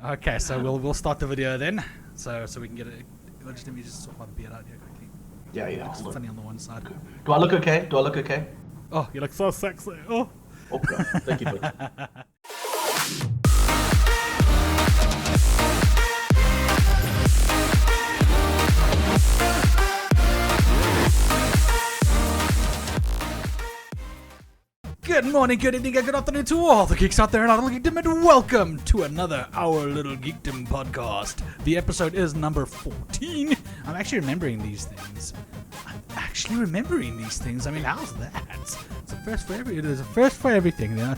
Okay, so we'll start the video then, so we can get it. Let me just sort my beard out here quickly. Yeah. It's funny on the one side. Do I look okay? Oh, you look so sexy. Oh. Okay, thank you. Good morning, good evening, and good afternoon to all the geeks out there in our little geekdom, and welcome to another Our Little Geekdom podcast. The episode is number 14. I'm actually remembering these things. I mean, how's that? It's a first for everything. There's a first for everything. You know?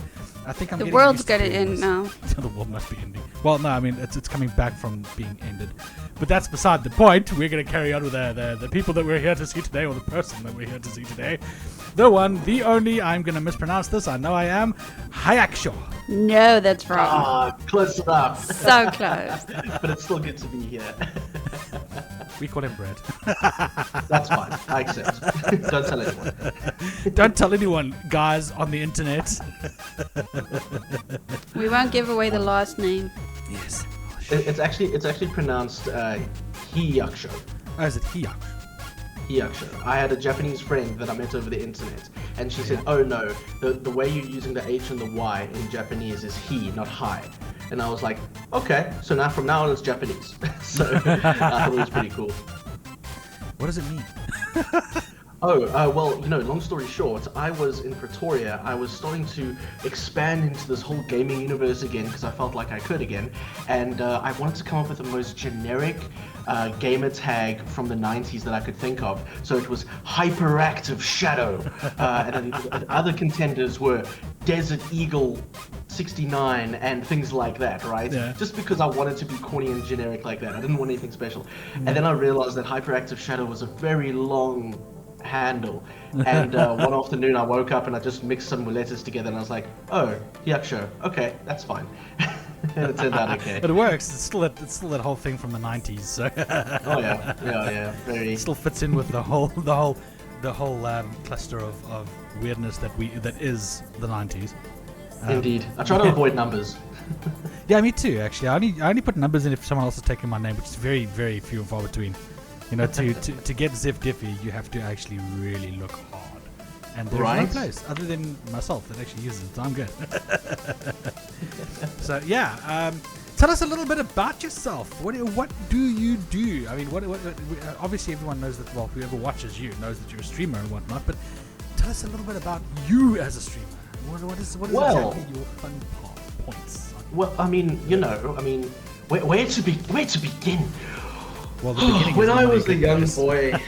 I think I'm. The getting world's used to gonna end this. now. The world must be ending. Well, no, I mean it's coming back from being ended, but that's beside the point. We're gonna carry on with the people that we're here to see today, or the person that we're here to see today. The one, the only. I'm gonna mispronounce this. I know I am. Hyacsho. No, that's wrong. Close enough. So close. But it's still good to be here. We call him Brad. That's fine. I accept. Don't tell anyone. Don't tell anyone, guys, on the internet. We won't give away the last name. Yes. It's actually pronounced Hyachso. Oh, is it Hyachso? Hyachso. I had a Japanese friend that I met over the internet, and she said, "Oh no, the way you're using the H and the Y in Japanese is he, not hi." And I was like, "Okay, so now from now on it's Japanese." So I thought it was pretty cool. What does it mean? Well, long story short, I was in Pretoria. I was starting to expand into this whole gaming universe again because I felt like I could again. And I wanted to come up with the most generic gamer tag from the 90s that I could think of. So it was Hyperactive Shadow. And other contenders were Desert Eagle 69 and things like that, right? Yeah. Just because I wanted to be corny and generic like that. I didn't want anything special. And then I realized that Hyperactive Shadow was a very long handle, and one afternoon I woke up and I just mixed some letters together and I was like, "Oh, Hyacsho, okay, that's fine." And it turned out okay. But it works. It's still that whole thing from the 90s. So Oh yeah, very. it still fits in with the whole cluster of weirdness that is the 90s. Indeed, I try to avoid numbers. Yeah, me too. Actually, I only put numbers in if someone else is taking my name, which is very, very few and far between. To get Zip Diffie, you have to actually really look hard. And there's no place other than myself that actually uses it, so I'm good. So, yeah, tell us a little bit about yourself. What do you do? I mean, what obviously everyone knows that, well, whoever watches you knows that you're a streamer and whatnot, but tell us a little bit about you as a streamer. What is exactly your fun points? Well, I mean, where to begin? Well, the beginning when is I was a good young news. boy,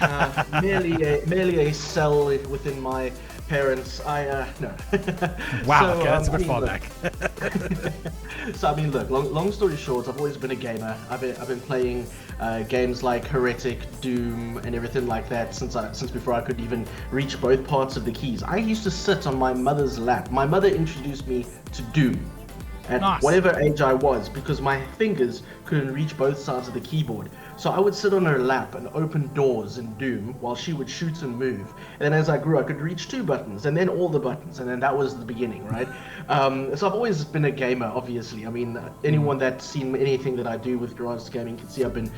merely a cell within my parents, no. Wow, So, okay, that's a bit I mean, far look. back. So I mean, look. Long story short, I've always been a gamer. I've been playing games like Heretic, Doom, and everything like that since before I could even reach both parts of the keys. I used to sit on my mother's lap. My mother introduced me to Doom at Nice. whatever age I was because my fingers couldn't reach both sides of the keyboard. So I would sit on her lap and open doors in Doom while she would shoot and move. And then as I grew, I could reach 2 buttons and then all the buttons, and then that was the beginning, right? So I've always been a gamer, obviously. I mean, anyone that's seen anything that I do with regards to gaming can see I've been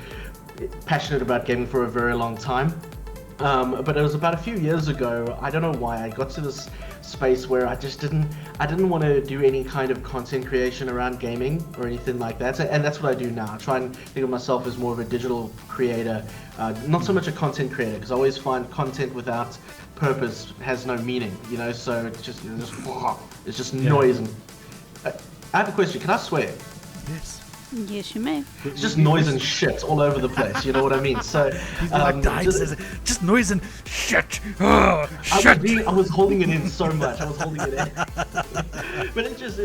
passionate about gaming for a very long time. But it was about a few years ago, I don't know why, I got to this space where I didn't want to do any kind of content creation around gaming or anything like that, and that's what I do now. I try and think of myself as more of a digital creator, not so much a content creator, because I always find content without purpose has no meaning, so it's just noise. And I have a question, can I swear? Yes. Yes, you may. It's just noise and shit all over the place, you know what I mean? So He's like dying, just noise and shit. Oh, shit. I was holding it in so much. I was holding it in. But it just,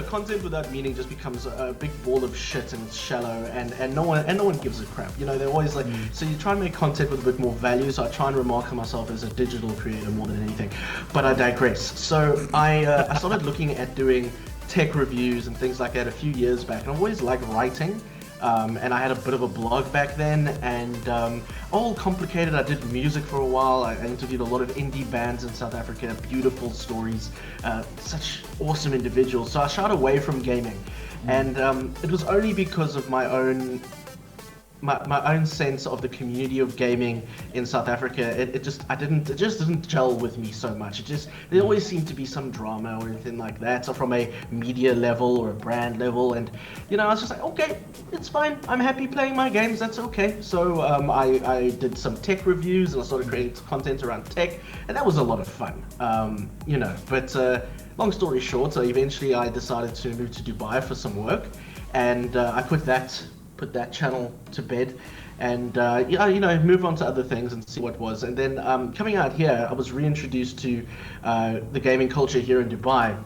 content without meaning just becomes a big ball of shit, and it's shallow, and no one gives a crap. They're always like, so you try and make content with a bit more value. So I try and remark on myself as a digital creator more than anything. But I digress. So I started looking at doing tech reviews and things like that a few years back, and I've always liked writing, and I had a bit of a blog back then, and all complicated. I did music for a while. I interviewed a lot of indie bands in South Africa, beautiful stories, such awesome individuals. So I shied away from gaming, And it was only because of my own sense of the community of gaming in South Africa. It just didn't gel with me so much. There always seemed to be some drama or anything like that. So from a media level or a brand level, and I was just like, okay, it's fine. I'm happy playing my games. That's okay. So I did some tech reviews and I started creating content around tech, and that was a lot of fun. But long story short, so eventually I decided to move to Dubai for some work, and I put that channel to bed, and move on to other things and see what was. And then coming out here, I was reintroduced to the gaming culture here in Dubai.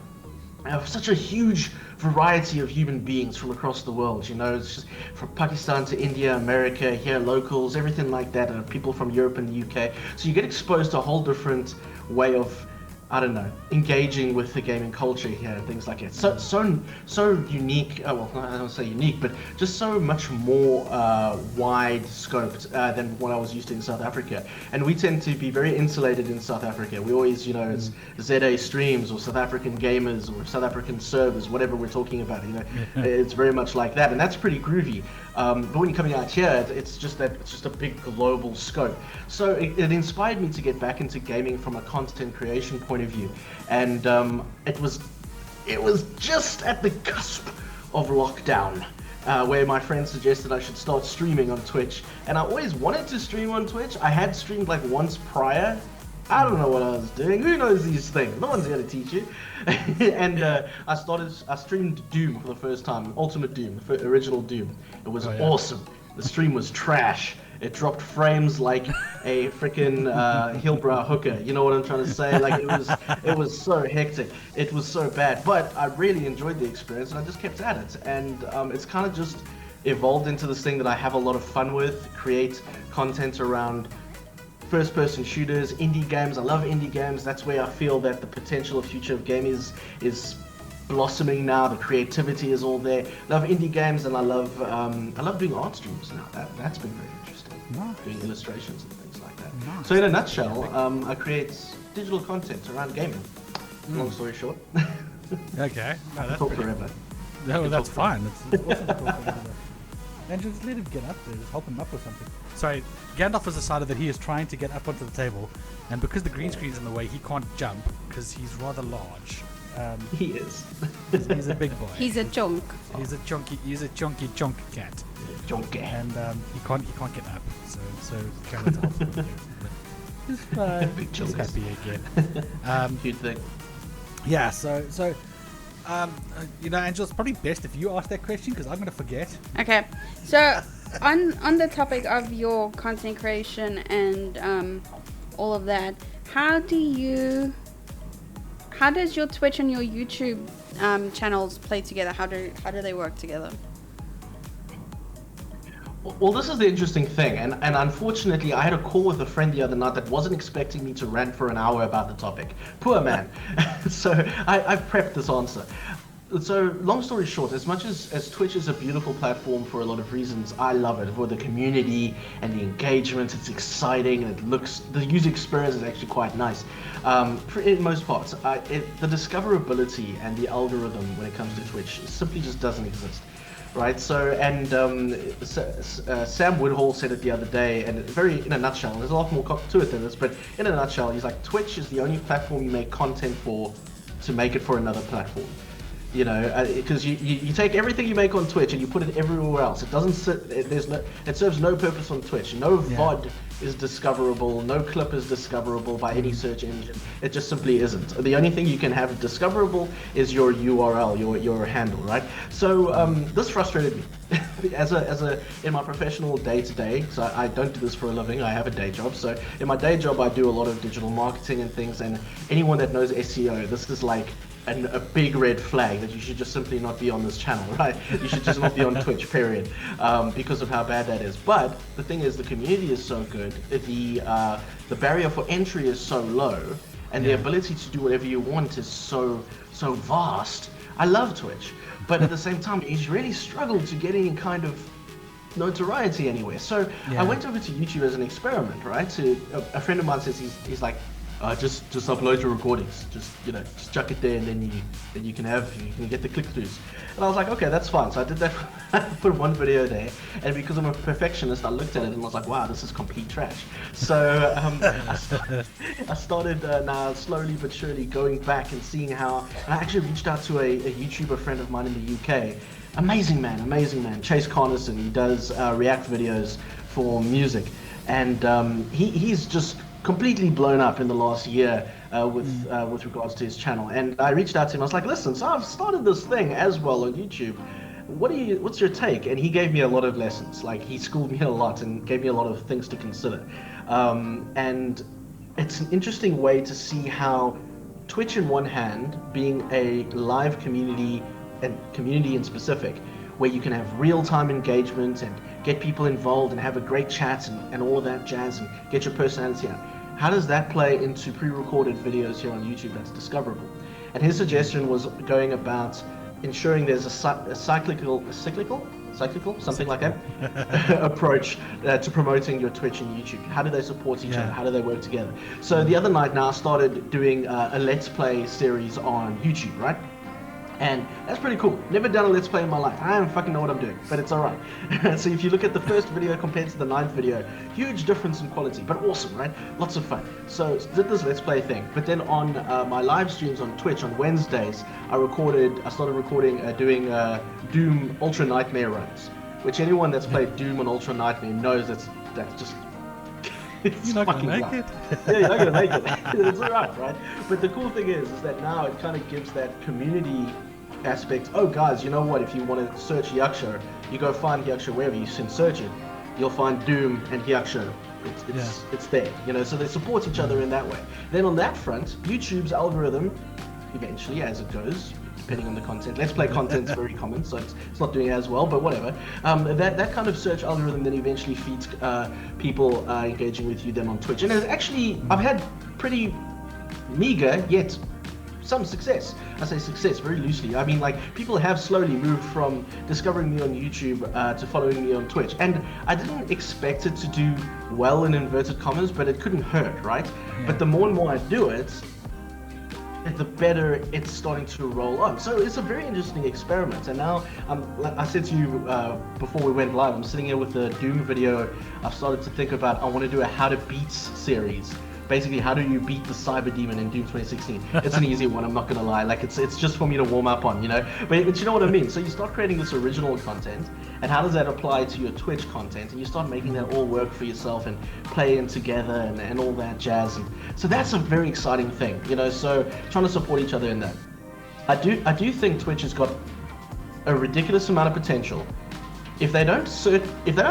I have such a huge variety of human beings from across the world. It's just from Pakistan to India, America, here locals, everything like that. People from Europe and the UK. So you get exposed to a whole different way of, I don't know, engaging with the gaming culture here and things like that. So unique. Well, I don't say unique, but just so much more wide scoped than what I was used to in South Africa. And we tend to be very insulated in South Africa. We always, it's ZA streams or South African gamers or South African servers, whatever we're talking about. It's very much like that, and that's pretty groovy. But when you're coming out here, it's just a big global scope. So it inspired me to get back into gaming from a content creation point of view, and it was just at the cusp of lockdown where my friend suggested I should start streaming on Twitch, and I always wanted to stream on Twitch. I had streamed like once prior. I don't know what I was doing. Who knows these things? No one's gonna teach you. And I streamed Doom for the first time, Ultimate Doom, the original Doom. It was awesome. The stream was trash. It dropped frames like a freaking Hillbrow hooker. You know what I'm trying to say? Like it was so hectic. It was so bad. But I really enjoyed the experience, and I just kept at it. And it's kind of just evolved into this thing that I have a lot of fun with. Create content around first-person shooters, indie games. I love indie games. That's where I feel that the potential of future of gaming is blossoming now. The creativity is all there. I love indie games, and I love doing art streams now. That's been very interesting. Nice. Doing illustrations and things like that. Nice. So in a nutshell, I create digital content around gaming. Long story short. Okay. No, that's Talk pretty forever. No, well, that's fine. It's awesome to talk about. And just let him get up there. Just help him up with something. Sorry, Gandalf has decided that he is trying to get up onto the table, and because the green screen's in the way, he can't jump because he's rather large. He is. He's a big boy. He's a junk. He's a chunky cat. Junkie. And he can't get up. So Gandalf helps him with it. But he's fine. Big He's chungus. happy again. Cute thing. Yeah. So. Angela, it's probably best if you ask that question because I'm going to forget. Okay, so on the topic of your content creation and all of that, how does your Twitch and your YouTube channels play together? How do they work together? Well, this is the interesting thing, and unfortunately, I had a call with a friend the other night that wasn't expecting me to rant for an hour about the topic. Poor man. So I've prepped this answer. So long story short, as much as Twitch is a beautiful platform for a lot of reasons, I love it for the community and the engagement. It's exciting, and the user experience is actually quite nice. In most parts, the discoverability and the algorithm when it comes to Twitch simply just doesn't exist. Right, so, and Sam Woodhall said it the other day, and in a nutshell, there's a lot more to it than this, but in a nutshell, he's like, Twitch is the only platform you make content for to make it for another platform. Because you take everything you make on Twitch and you put it everywhere else. It doesn't it serves no purpose on Twitch. No VOD is discoverable, no clip is discoverable by any search engine. It just simply isn't. The only thing you can have discoverable is your URL, your handle, right? So this frustrated me. In my professional day-to-day, so I don't do this for a living, I have a day job. So in my day job, I do a lot of digital marketing and things, and anyone that knows SEO, this is like a big red flag that you should just simply not be on this channel, right? You should just not be on Twitch, period, because of how bad that is. But the thing is, the community is so good, the barrier for entry is so low, and the ability to do whatever you want is so vast. I love Twitch, but at the same time, he's really struggled to get any kind of notoriety anywhere. So I went over to YouTube as an experiment, right? A friend of mine says he's like, just upload your recordings. Just chuck it there, and then you can get the click-throughs. And I was like, okay, that's fine. So I did that. I put one video there, and because I'm a perfectionist, I looked at it and I was like, wow, this is complete trash. So I started now slowly but surely going back and seeing how. And I actually reached out to a YouTuber friend of mine in the UK. Amazing man, Chase Carnison. He does react videos for music, and he's just completely blown up in the last year with regards to his channel. And I reached out to him. I was like, listen, so I've started this thing as well on YouTube. What's your take? And he gave me a lot of lessons. Like, he schooled me a lot and gave me a lot of things to consider. And it's an interesting way to see how Twitch, in one hand, being a live community and community in specific, where you can have real-time engagement and get people involved and have a great chat and all of that jazz and get your personality out. How does that play into pre-recorded videos here on YouTube that's discoverable? And his suggestion was going about ensuring there's a cyclical, something like that, approach to promoting your Twitch and YouTube. How do they support each other? How do they work together? So the other night now I started doing a Let's Play series on YouTube, right? And that's pretty cool. Never done a Let's Play in my life. I don't fucking know what I'm doing, but it's alright. So if you look at the first video compared to the 9th video, huge difference in quality, but awesome, right? Lots of fun. So did this Let's Play thing. But then on my live streams on Twitch on Wednesdays, I started recording doing Doom Ultra Nightmare runs, which anyone that's played Doom on Ultra Nightmare knows that's just you're not gonna make it. Yeah, you're not gonna make it. It's alright, right? But the cool thing is that now it kind of gives that community aspect. Oh, guys, you know what? If you want to search Hyacsho, you go find Hyacsho wherever you can search it. You'll find Doom and Hyacsho. It's there, so they support each other in that way. Then on that front, YouTube's algorithm, eventually, as it goes, depending on the content. Let's Play content's very common, so it's not doing as well, but whatever. That kind of search algorithm then eventually feeds people engaging with you then on Twitch. And actually, I've had pretty meager, yet some success. I say success very loosely. I mean, like, people have slowly moved from discovering me on YouTube to following me on Twitch. And I didn't expect it to do well in inverted commas, but it couldn't hurt, right? Yeah. But the more and more I do it, the better it's starting to roll on. So it's a very interesting experiment. And now, like I said to you before we went live, I'm sitting here with the Doom video. I've started to think about, I want to do a How to Beat series. Basically, how do you beat the Cyber Demon in Doom 2016? It's an easy one, I'm not gonna lie. Like, it's just for me to warm up on, But you know what I mean? So you start creating this original content, and how does that apply to your Twitch content? And you start making that all work for yourself and playing together and all that jazz. And so that's a very exciting thing, So trying to support each other in that. I do think Twitch has got a ridiculous amount of potential. If they don't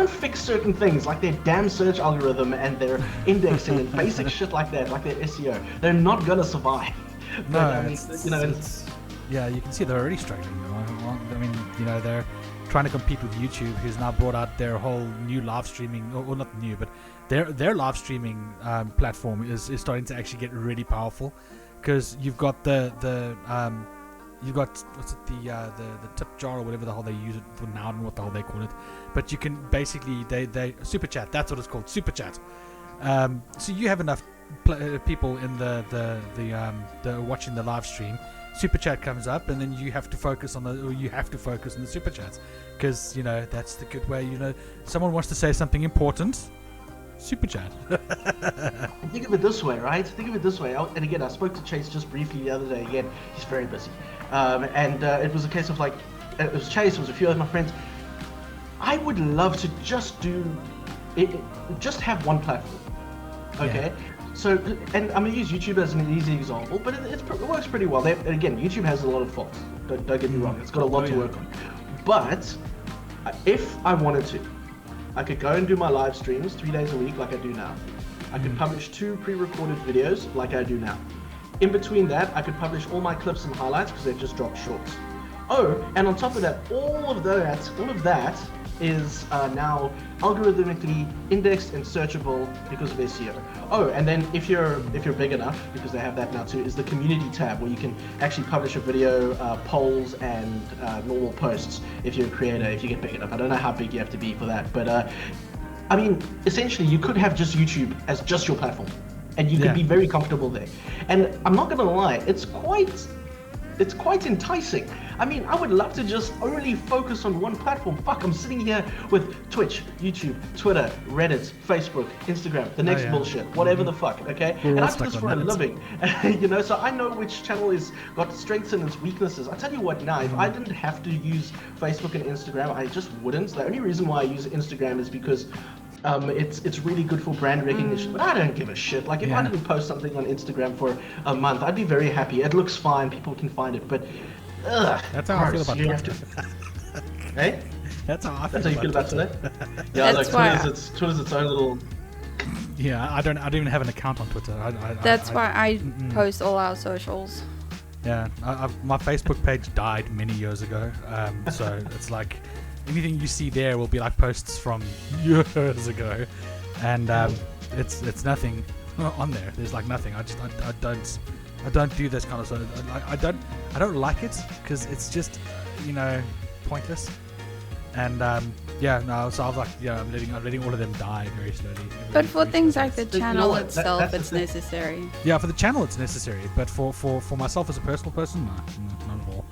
fix certain things like their damn search algorithm and their indexing and basic shit like that, like their SEO, they're not gonna survive. No, yeah, you can see they're already struggling. I mean, they're trying to compete with YouTube, who's now brought out their whole new live streaming, or not new, but their live streaming platform is starting to actually get really powerful, because you've got you've got the tip jar or whatever the hell they use it for now, and what the hell they call it. But you can basically they super chat. That's what it's called, super chat. So you have enough people in the watching the live stream. Super chat comes up, and then you have to focus on the super chats, because that's the good way. Someone wants to say something important. Super chat. Think of it this way, right? And again, I spoke to Chase just briefly the other day. Again, he's very busy. And it was a case of it was Chase, it was a few of my friends. I would love to just just have one platform. Okay? Yeah. So, and I'm going to use YouTube as an easy example, but it works pretty well. Again, YouTube has a lot of faults. Don't get me wrong. It's got a lot to work on. But if I wanted to, I could go and do my live streams 3 days a week like I do now. I could publish 2 pre-recorded videos like I do now. In between that, I could publish all my clips and highlights because they've just dropped shorts. Oh, and on top of that, all of that is now algorithmically indexed and searchable because of SEO. Oh, and then if you're big enough, because they have that now too, is the community tab where you can actually publish a video, polls, and normal posts if you're a creator, if you get big enough. I don't know how big you have to be for that, but I mean, essentially you could have just YouTube as just your platform. and you Yeah. could be very comfortable there. And I'm not gonna lie, it's quite enticing. I mean, I would love to just only focus on one platform. Fuck, I'm sitting here with Twitch, YouTube, Twitter, Reddit, Facebook, Instagram, the next yeah. bullshit, whatever the fuck, okay? We're And all I do stuck this on for a that. living, you know, so I know which channel is got strengths and its weaknesses. I tell you what now, if I didn't have to use Facebook and Instagram, I just wouldn't. The only reason why I use Instagram is because it's really good for brand recognition, but I don't give a shit. Like if I Yeah. didn't post something on Instagram for a month, I'd be very happy. It looks fine, people can find it, but That's how I feel gross. about You have Twitter. to. Hey, That's how I feel. that's how you feel about Twitter. today? Yeah, That's like why Twitter's its own little. Yeah, I don't even have an account on Twitter. That's I, why I post all our socials. Yeah, my Facebook page died many years ago, so it's like anything you see there will be like posts from years ago, and it's nothing on there. There's like nothing. I don't do this kind of stuff. I don't like it because it's just pointless. And yeah, no. So I was like, yeah, I'm letting all of them die very slowly. But for things like the But you know channel what? itself, That's the it's thing. necessary. Yeah, for the channel it's necessary, but for myself as a personal person, no, not at all.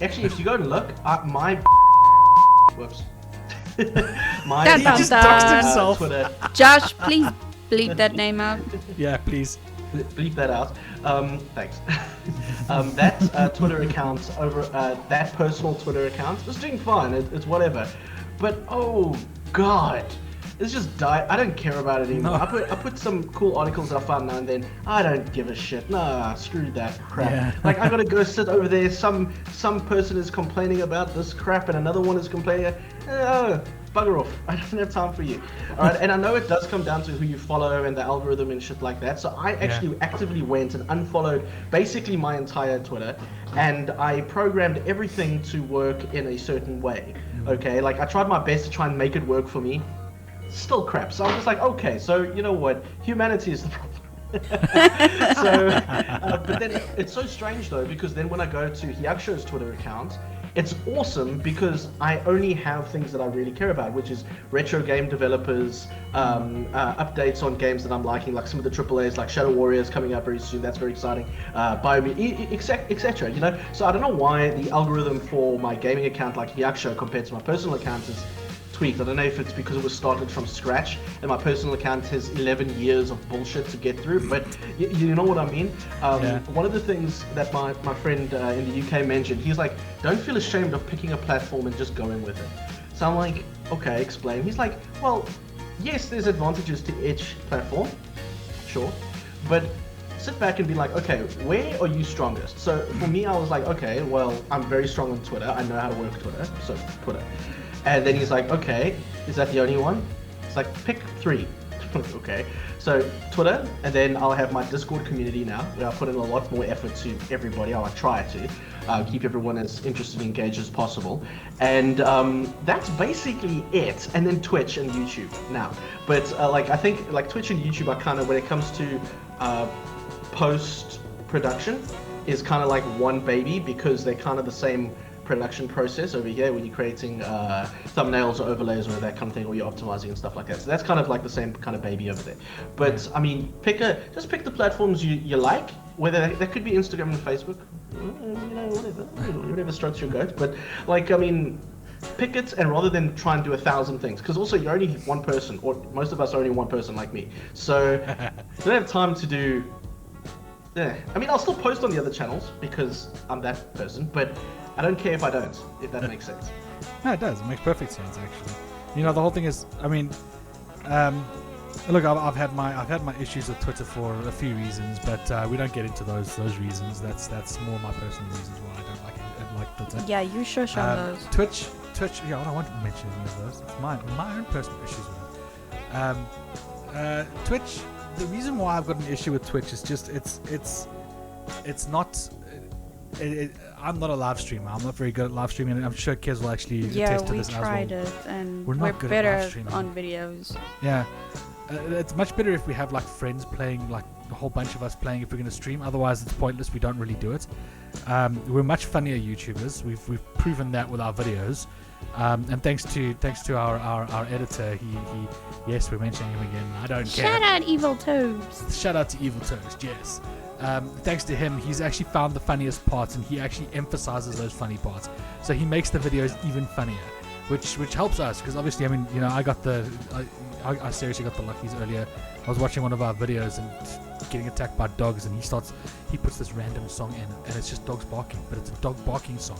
Actually, if you go and look, my whoops, my Dun, dun, just dun. doxed himself. Twitter. Josh, please bleep that name out. Yeah, please. Bleep that out. Thanks. That Twitter account that personal Twitter account is doing fine. It's whatever. But oh god, it's just died. I don't care about it anymore. No. I put some cool articles I found now and then. I don't give a shit. Nah, screw that crap. Yeah. Like I gotta go sit over there. Some person is complaining about this crap and another one is complaining. Bugger off. I don't have time for you. All right, and I know it does come down to who you follow and the algorithm and shit like that. So I actually actively went and unfollowed basically my entire Twitter, and I programmed everything to work in a certain way. Okay, like I tried my best to try and make it work for me. Still crap. So I'm just like, okay, so you know what? Humanity is the problem. But then it's so strange though, because then when I go to Hyacsho's Twitter account, it's awesome because I only have things that I really care about, which is retro game developers, updates on games that I'm liking, like some of the AAAs, like Shadow Warriors coming out very soon. That's very exciting. Etc. You know, so I don't know why the algorithm for my gaming account, like Hyacsho, compared to my personal account, is tweaked. I don't know if it's because it was started from scratch and my personal account has 11 years of bullshit to get through, but you know what I mean? One of the things that my friend in the UK mentioned, he's like, don't feel ashamed of picking a platform and just going with it. So I'm like, okay, explain. He's like, well, yes, there's advantages to each platform, sure, but sit back and be like, okay, where are you strongest? So for me, I was like, okay, well, I'm very strong on Twitter. I know how to work Twitter, so Twitter. And then he's like, okay, is that the only one? It's like, pick 3. Okay, so Twitter, and then I'll have my Discord community now, where I put in a lot more effort to everybody. I try to keep everyone as interested and engaged as possible. And that's basically it. And then Twitch and YouTube now. But like I think like Twitch and YouTube are kind of, when it comes to post-production, is kind of like one baby, because they're kind of the same production process over here when you're creating thumbnails or overlays or that kind of thing, or you're optimizing and stuff like that. So that's kind of like the same kind of baby over there. But I mean, just pick the platforms you like, whether that could be Instagram and Facebook, you know, whatever strokes your goat. But like, I mean, pick it, and rather than try and do 1,000 things, because also you're only one person, or most of us are only one person like me. So you don't have time to do. Yeah, I mean, I'll still post on the other channels because I'm that person, but I don't care if I don't, if that makes sense. No, it does. It makes perfect sense, actually. You know, the whole thing is, I mean, look, I've had my issues with Twitter for a few reasons, but we don't get into those reasons. That's more my personal reasons why I don't like Twitter. Yeah, you shush on those. Twitch. Yeah, I don't want to mention any of those. It's my own personal issues with it. Twitch. The reason why I've got an issue with Twitch is just it's not. I'm not a live streamer. I'm not very good at live streaming, and I'm sure Kez will actually attest to we this as well. tried it, and We're we're not good at live better streaming. on videos. Yeah, it's much better if we have like friends playing, like a whole bunch of us playing if we're going to stream. Otherwise, it's pointless. We don't really do it. We're much funnier YouTubers. We've proven that with our videos. And thanks to our editor, he yes, we're mentioning him again. I don't care. Shout out Evil Toast. Shout out to Evil Toast, yes. Thanks to him, he's actually found the funniest parts, and he actually emphasizes those funny parts. So he makes the videos even funnier, which helps us, because obviously, I mean, you know, I seriously got the luckies earlier. I was watching one of our videos and getting attacked by dogs, and he puts this random song in, and it's just dogs barking, but it's a dog barking song.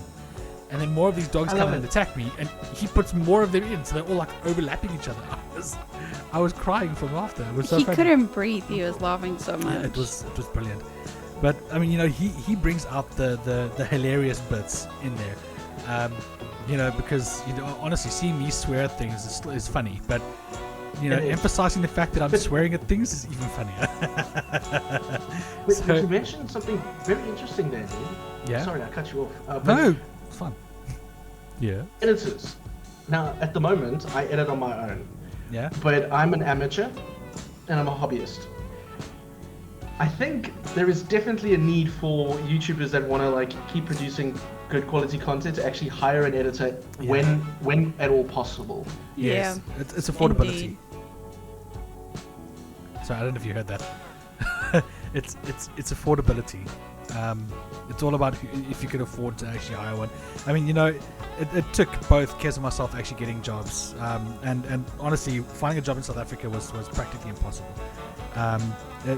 And then more of these dogs come in and attack me, and he puts more of them in, so they're all like overlapping each other. I was crying from laughter. It was so He funny. couldn't breathe. He was laughing so much. Yeah, it was brilliant. But I mean, you know, he brings out the hilarious bits in there. You know, because, you know, honestly, seeing me swear at things is funny, but you know, emphasizing the fact that I'm swearing at things is even funnier. But you mentioned something very interesting there, dude. Yeah. Sorry, I cut you off. No, it's fun. Yeah. Editors. Now, at the moment, I edit on my own. Yeah. But I'm an amateur, and I'm a hobbyist. I think there is definitely a need for YouTubers that want to like keep producing good quality content to actually hire an editor when at all possible. Yes. Yeah. It's affordability. Indeed. Sorry, I don't know if you heard that. it's affordability. It's all about if you can afford to actually hire one. I mean, you know, it took both Kez and myself actually getting jobs, and honestly, finding a job in South Africa was practically impossible.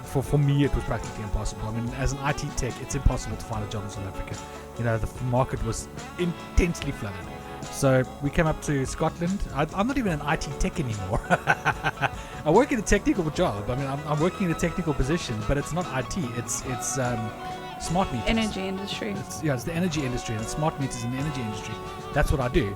For me, it was practically impossible. I mean, as an IT tech, it's impossible to find a job in South Africa. You know, the market was intensely flooded. So we came up to Scotland. I'm not even an IT tech anymore. I work in a technical job. I mean, I'm working in a technical position, but it's not IT. It's smart meters. Energy industry. It's the energy industry, and smart meters in the energy industry. That's what I do.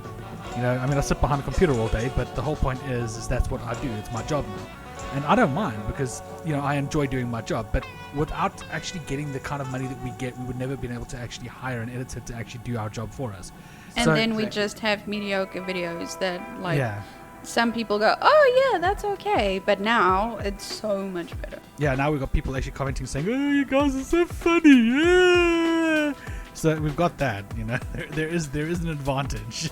You know, I mean, I sit behind a computer all day, but the whole point is that's what I do. It's my job now. And I don't mind because, you know, I enjoy doing my job. But without actually getting the kind of money that we get, we would never have been able to actually hire an editor to actually do our job for us. And so, then we just have mediocre videos that, like, yeah. Some people go, oh, yeah, that's okay. But now it's so much better. Yeah, now we've got people actually commenting saying, oh, you guys are so funny. Yeah. So we've got that, you know. There is an advantage.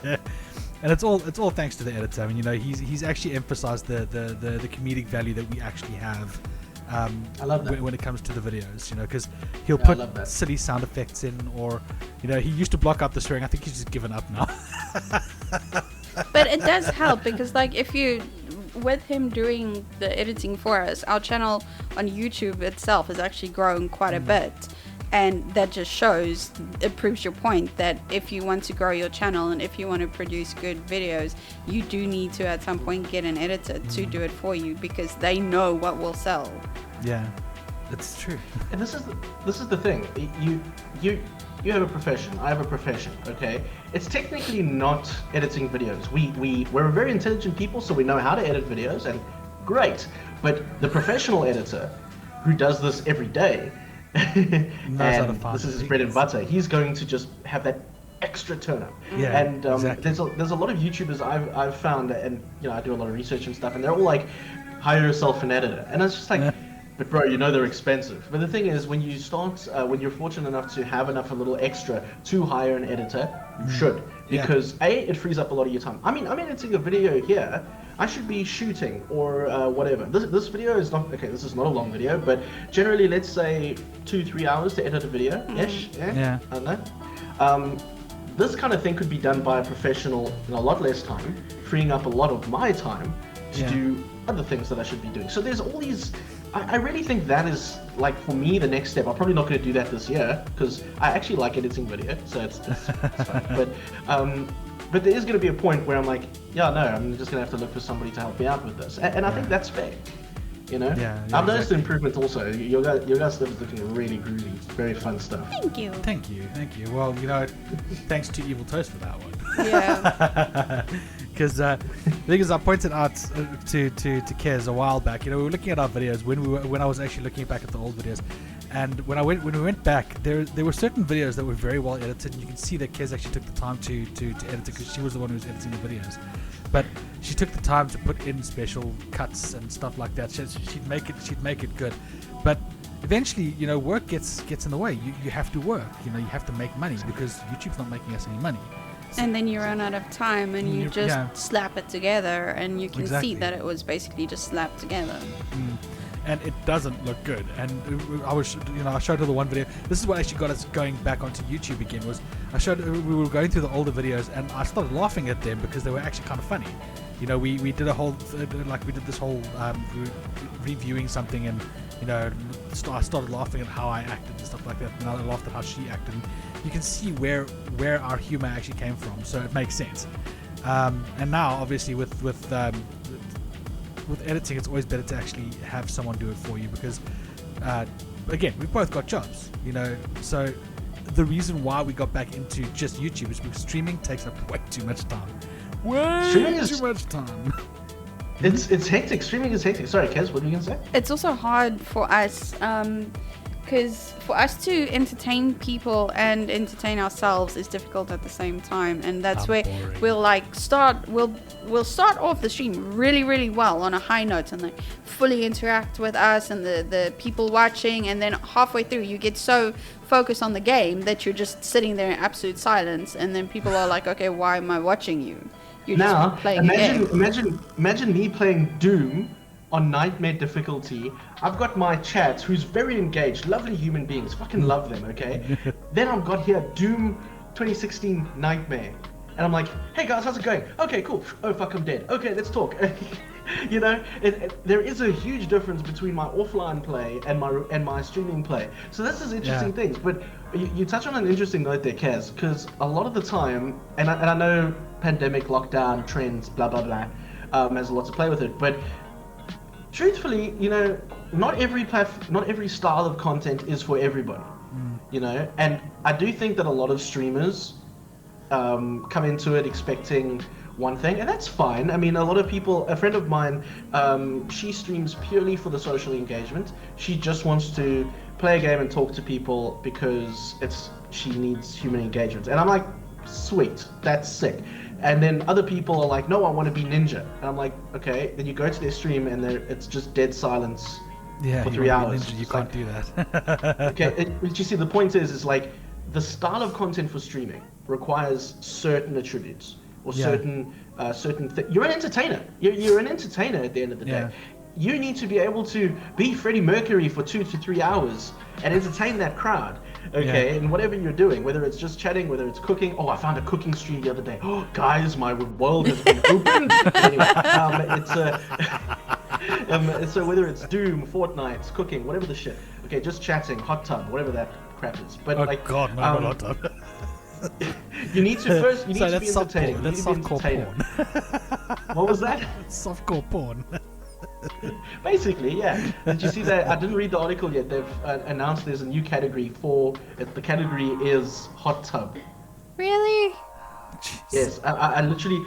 And it's all thanks to the editor. I mean, you know, he's actually emphasized the comedic value that we actually have. I love that. When it comes to the videos, you know, because he'll put silly sound effects in, or, you know, he used to block out the swearing. I think he's just given up now. But it does help because, like, with him doing the editing for us, our channel on YouTube itself has actually grown quite a bit. And that just shows, it proves your point that if you want to grow your channel and if you want to produce good videos, you do need to at some point get an editor to do it for you because they know what will sell. Yeah, that's true. And this is the thing. You have a profession. I have a profession. Okay, it's technically not editing videos. We're very intelligent people, so we know how to edit videos, and great. But the professional editor, who does this every day. And this is his bread and butter. He's going to just have that extra turn up. Yeah, and exactly. there's a lot of YouTubers I've found, and you know, I do a lot of research and stuff, and they're all like, hire yourself an editor, and it's just like, but bro, you know they're expensive. But the thing is, when you start, when you're fortunate enough to have enough a little extra to hire an editor, you should, because it frees up a lot of your time. I mean, I'm editing a video here. I should be shooting or whatever. This video is not, okay, this is not a long video, but generally, let's say 2-3 hours to edit a video-ish. Yeah. I don't know. This kind of thing could be done by a professional in a lot less time, freeing up a lot of my time to do other things that I should be doing. So there's all these, I really think that is, like, for me, the next step. I'm probably not going to do that this year, because I actually like editing video, so it's fun. But there is going to be a point where I'm like, yeah, no, I'm just going to have to look for somebody to help me out with this. And I think that's fair, you know? I've noticed the improvement also. Your guys' stuff is looking really groovy. Very fun stuff. Thank you. Thank you. Well, you know, thanks to Evil Toast for that one. Yeah. Because the thing is, I pointed out to Kez a while back, you know, we were looking at our videos when I was actually looking back at the old videos. And when we went back, there were certain videos that were very well edited, and you can see that Kez actually took the time to edit it because she was the one who was editing the videos. But she took the time to put in special cuts and stuff like that. She'd make it good. But eventually, you know, work gets in the way. You have to work. You know, you have to make money because YouTube's not making us any money. And then you run out of time and you just slap it together and you can see that it was basically just slapped together. And it doesn't look good. And I showed her the one video. This is what actually got us going back onto YouTube again. We were going through the older videos, and I started laughing at them because they were actually kind of funny. We did a whole we did this whole reviewing something, and I started laughing at how I acted and stuff like that, and I laughed at how she acted. And you can see where our humor actually came from, so it makes sense. And now, obviously, with editing, it's always better to actually have someone do it for you because, again, we've both got jobs, So the reason why we got back into just YouTube is because streaming takes up way too much time. Too much time. It's hectic. Streaming is hectic. Sorry, Kez, what were you gonna say? It's also hard for us, because for us to entertain people and entertain ourselves is difficult at the same time, and that's where boring. We'll start off the stream really, really well on a high note and fully interact with us and the people watching, and then halfway through you get so focused on the game that you're just sitting there in absolute silence, and then people are like, okay, why am I watching you? You're now, just playing imagine me playing Doom on nightmare difficulty. I've got my chat who's very engaged, lovely human beings, fucking love them, okay? Then I've got here Doom 2016 Nightmare, and I'm like, hey guys, how's it going? Okay, cool. Oh fuck, I'm dead. Okay, let's talk. There is a huge difference between my offline play and my streaming play. So this is interesting things. But you touch on an interesting note there, Kaz, because a lot of the time, and I know pandemic, lockdown, trends, blah blah blah, has a lot to play with it, but truthfully, not every style of content is for everybody. And I do think that a lot of streamers come into it expecting one thing, and that's fine. I mean, a lot of people, a friend of mine, she streams purely for the social engagement. She just wants to play a game and talk to people because she needs human engagement. And I'm like, sweet, that's sick. And then other people are like, no, I want to be ninja. And I'm like, okay. Then you go to their stream and it's just dead silence for 3 hours. Ninja, you can't do that. Okay, but you see, the point is like the style of content for streaming requires certain attributes or certain You're an entertainer. You're an entertainer at the end of the day. You need to be able to be Freddie Mercury for 2 to 3 hours and entertain that crowd. Okay, and whatever you're doing, whether it's just chatting, whether it's cooking. Oh, I found a cooking stream the other day. Oh, guys, my world has been opened. Anyway, so whether it's Doom, Fortnite, cooking, whatever the shit. Okay, just chatting, hot tub, whatever that crap is. But God, no, hot tub. You need to first. You need to be entertaining. That's softcore porn. What was that? Softcore porn. Basically, yeah. Did you see that? I didn't read the article yet. They've announced there's a new category for it. The category is hot tub. Really? Jeez. Yes. I literally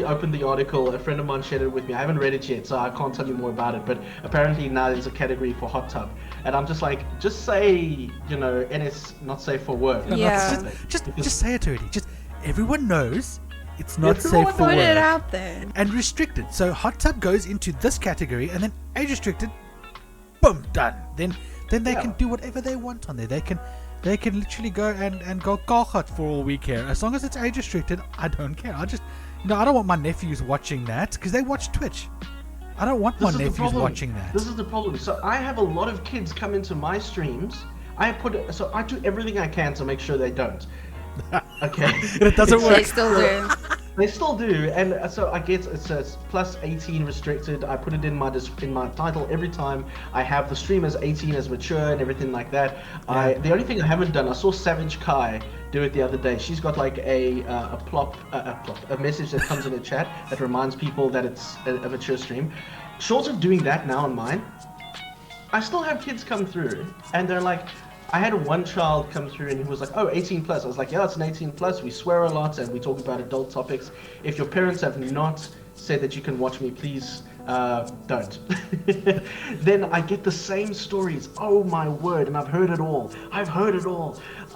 opened the article. A friend of mine shared it with me. I haven't read it yet, so I can't tell you more about it. But apparently now there's a category for hot tub, and I'm just like, just say, NS not safe for work. Yeah. Just say it already. Just everyone knows. It's not safe for put work. it out there. And restricted. So hot tub goes into this category, and then age restricted. Boom, done. Then they can do whatever they want on there. They can literally go and go hot for all we care. As long as it's age restricted, I don't care. I just I don't want my nephews watching that because they watch Twitch. I don't want my nephews watching that. This is the problem. So I have a lot of kids come into my streams. I do everything I can to make sure they don't. Okay. It doesn't work. They still do. They still do, and so I get it says plus 18 restricted. I put it in my title every time. I have the stream as 18 as mature and everything like that. Yeah. The only thing I haven't done, I saw Savage Kai do it the other day. She's got like a message that comes in the chat that reminds people that it's a mature stream. Short of doing that now on mine, I still have kids come through, and they're like, I had one child come through and he was like, oh, 18 plus. I was like, yeah, it's an 18 plus. We swear a lot and we talk about adult topics. If your parents have not said that you can watch me, please don't. Then I get the same stories. Oh my word. And I've heard it all.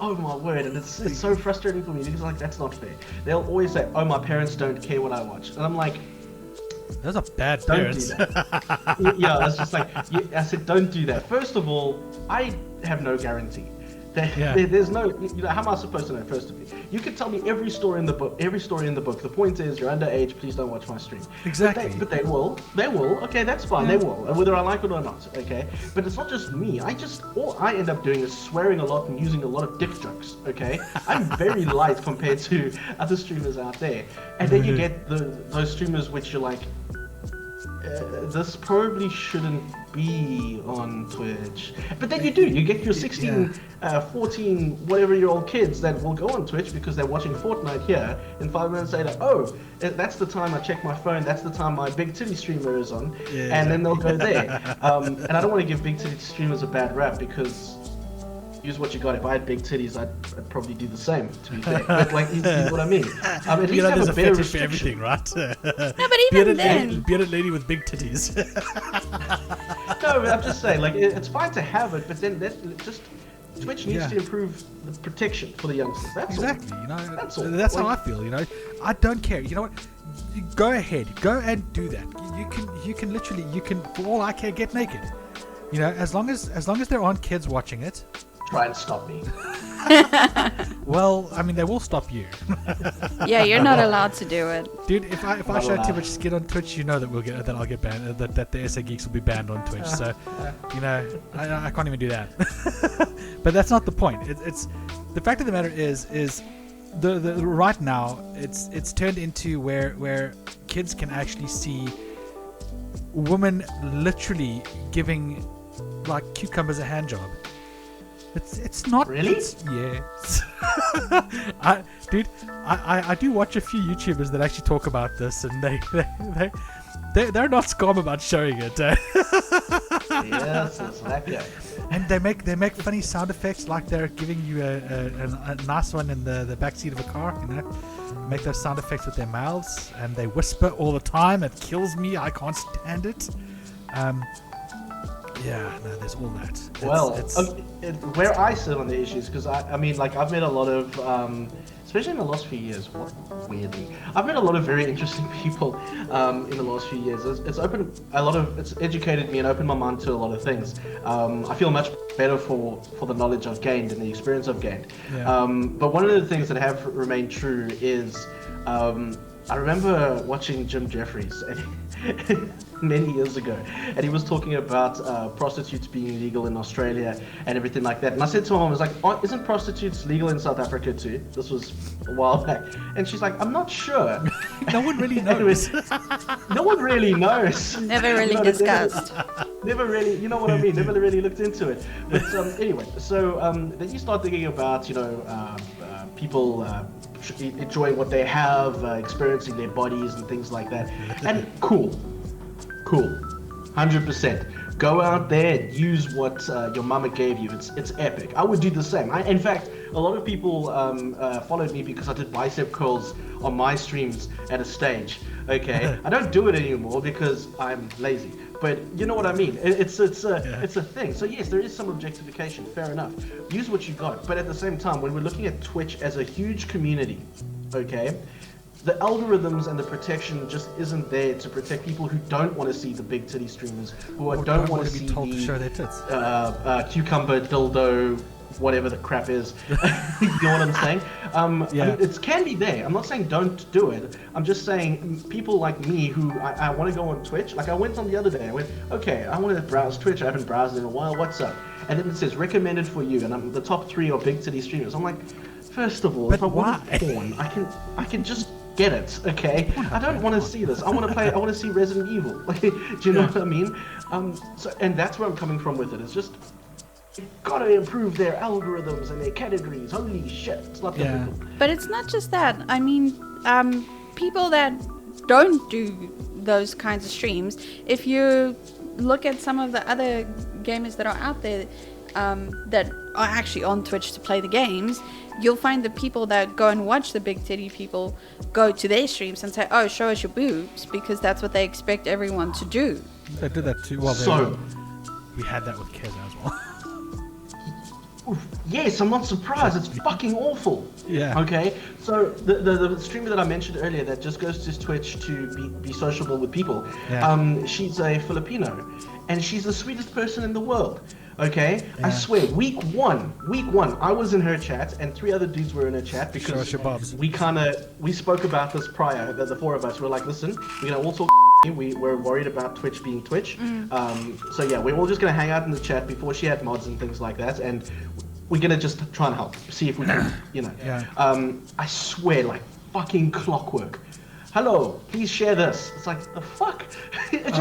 Oh my word. And it's so frustrating for me because like, that's not fair. They'll always say, oh, my parents don't care what I watch. And I'm like, those are bad parents. Don't do that. Yeah, I was just like, I said, don't do that. First of all, I have no guarantee. There's no, how am I supposed to know? First of all, you can tell me every story in the book. The point is, you're underage. Please don't watch my stream. Exactly. But they will. Okay, that's fine. They will, whether I like it or not. Okay. But it's not just me. All I end up doing is swearing a lot and using a lot of dick jokes. Okay. I'm very light compared to other streamers out there. And then you get those streamers which you're like, this probably shouldn't be on Twitch. But then you do. You get your 16, 14, whatever-year-old kids that will go on Twitch because they're watching Fortnite here, and 5 minutes later, oh, that's the time I check my phone, that's the time my big titty streamer is on, and then they'll go there. And I don't want to give big titty streamers a bad rap because use what you got. If I had big titties, I'd probably do the same, to be fair. But like, you know what I mean? At least have there's a a better fetish for restriction. everything, right? No, but even then, bearded lady with big titties. No, but I'm just saying, like, it's fine to have it, but then Twitch needs to improve the protection for the youngsters. That's exactly. all. You know, That's all. that's how I Like, feel. You know, I don't care. You know what? You go ahead, go and do that. You can literally, for all I care, get naked. You know, as long as there aren't kids watching it. try and stop me. Well, I mean, they will stop you. yeah, you're not allowed to do it. Dude, if I show too much skin on Twitch, you know that I'll get banned. That the SA Geeks will be banned on Twitch. So, you know, I can't even do that. But that's not the point. It's the fact of the matter is the right now it's turned into where kids can actually see women literally giving like cucumbers a hand job. It's not really. I do watch a few YouTubers that actually talk about this, and they're not scum about showing it. Yes, it's that guy. And they make funny sound effects like they're giving you a nice one in the backseat of a car. You know, make those sound effects with their mouths, and they whisper all the time. It kills me. I can't stand it. Yeah, no, there's all that. Where I sit on the issues, because I mean, like, I've met a lot of, especially in the last few years, weirdly, I've met a lot of very interesting people in the last few years. It's educated me and opened my mind to a lot of things. I feel much better for the knowledge I've gained and the experience I've gained. Yeah. But one of the things that have remained true is, I remember watching Jim Jeffries many years ago, and he was talking about prostitutes being illegal in Australia and everything like that. And I said to my mom, I was like, oh, isn't prostitutes legal in South Africa too? This was a while back. And she's like, I'm not sure. No one really knows. No one really knows. Never really discussed. Never really, you know what I mean? Never really looked into it. But anyway, so then you start thinking about, you know, people enjoying what they have, experiencing their bodies and things like that. And cool, 100%. Go out there and use what your mama gave you. It's epic. I would do the same. In fact, a lot of people followed me because I did bicep curls on my streams at a stage. Okay, I don't do it anymore because I'm lazy. But you know what I mean. It's a thing. So yes, there is some objectification. Fair enough. Use what you got. But at the same time, when we're looking at Twitch as a huge community, okay, the algorithms and the protection just isn't there to protect people who don't want to see the big titty streamers, who don't want to see be told the to show their tits. Cucumber dildo, whatever the crap is. You know what I'm saying? I mean, it can be there. I'm not saying don't do it. I'm just saying people like me who I want to go on Twitch. Like I went on the other day. I went, okay, I want to browse Twitch. I haven't browsed in a while. What's up? And then it says recommended for you, and the top 3 are big titty streamers. I'm like, first of all, but if I want porn, I can just get it, okay? I don't want to see this. I want to see Resident Evil. Like, do you know what I mean? And that's where I'm coming from with it. It's just, you've got to improve their algorithms and their categories. Holy shit, it's not difficult. But it's not just that. I mean, people that don't do those kinds of streams, if you look at some of the other gamers that are out there that are actually on Twitch to play the games, you'll find the people that go and watch the big titty people go to their streams and say, oh, show us your boobs, because that's what they expect everyone to do. They did that too. Well, so we had that with Kez as well. Yes, I'm not surprised. It's fucking awful. Yeah. Okay. So the streamer that I mentioned earlier that just goes to Twitch to be sociable with people. Yeah. She's a Filipino, and she's the sweetest person in the world. Okay. I swear, week one, I was in her chat, and 3 other dudes were in her chat because we spoke about this prior. The 4 of us were like, listen, we're gonna all talk. We're worried about Twitch being Twitch. So yeah, we're all just gonna hang out in the chat before she had mods and things like that, and we're gonna just try and help, see if we can, I swear, like fucking clockwork. Hello, please share this. It's like the fuck. It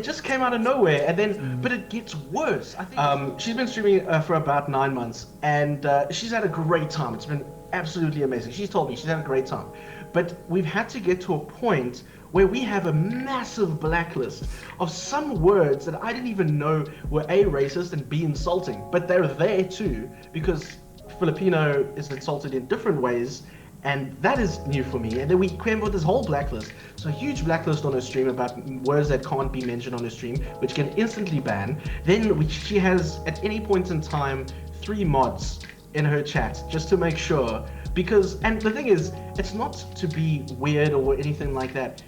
just came out of nowhere, and then but it gets worse. I think she's been streaming for about 9 months, and she's had a great time. It's been absolutely amazing. She's told me she's had a great time, but we've had to get to a point where we have a massive blacklist of some words that I didn't even know were A, racist, and B, insulting. But they're there too, because Filipino is insulted in different ways, and that is new for me. And then we came with this whole blacklist. So a huge blacklist on her stream about words that can't be mentioned on her stream, which can instantly ban. Then she has, at any point in time, 3 mods in her chat, just to make sure. Because, and the thing is, it's not to be weird or anything like that.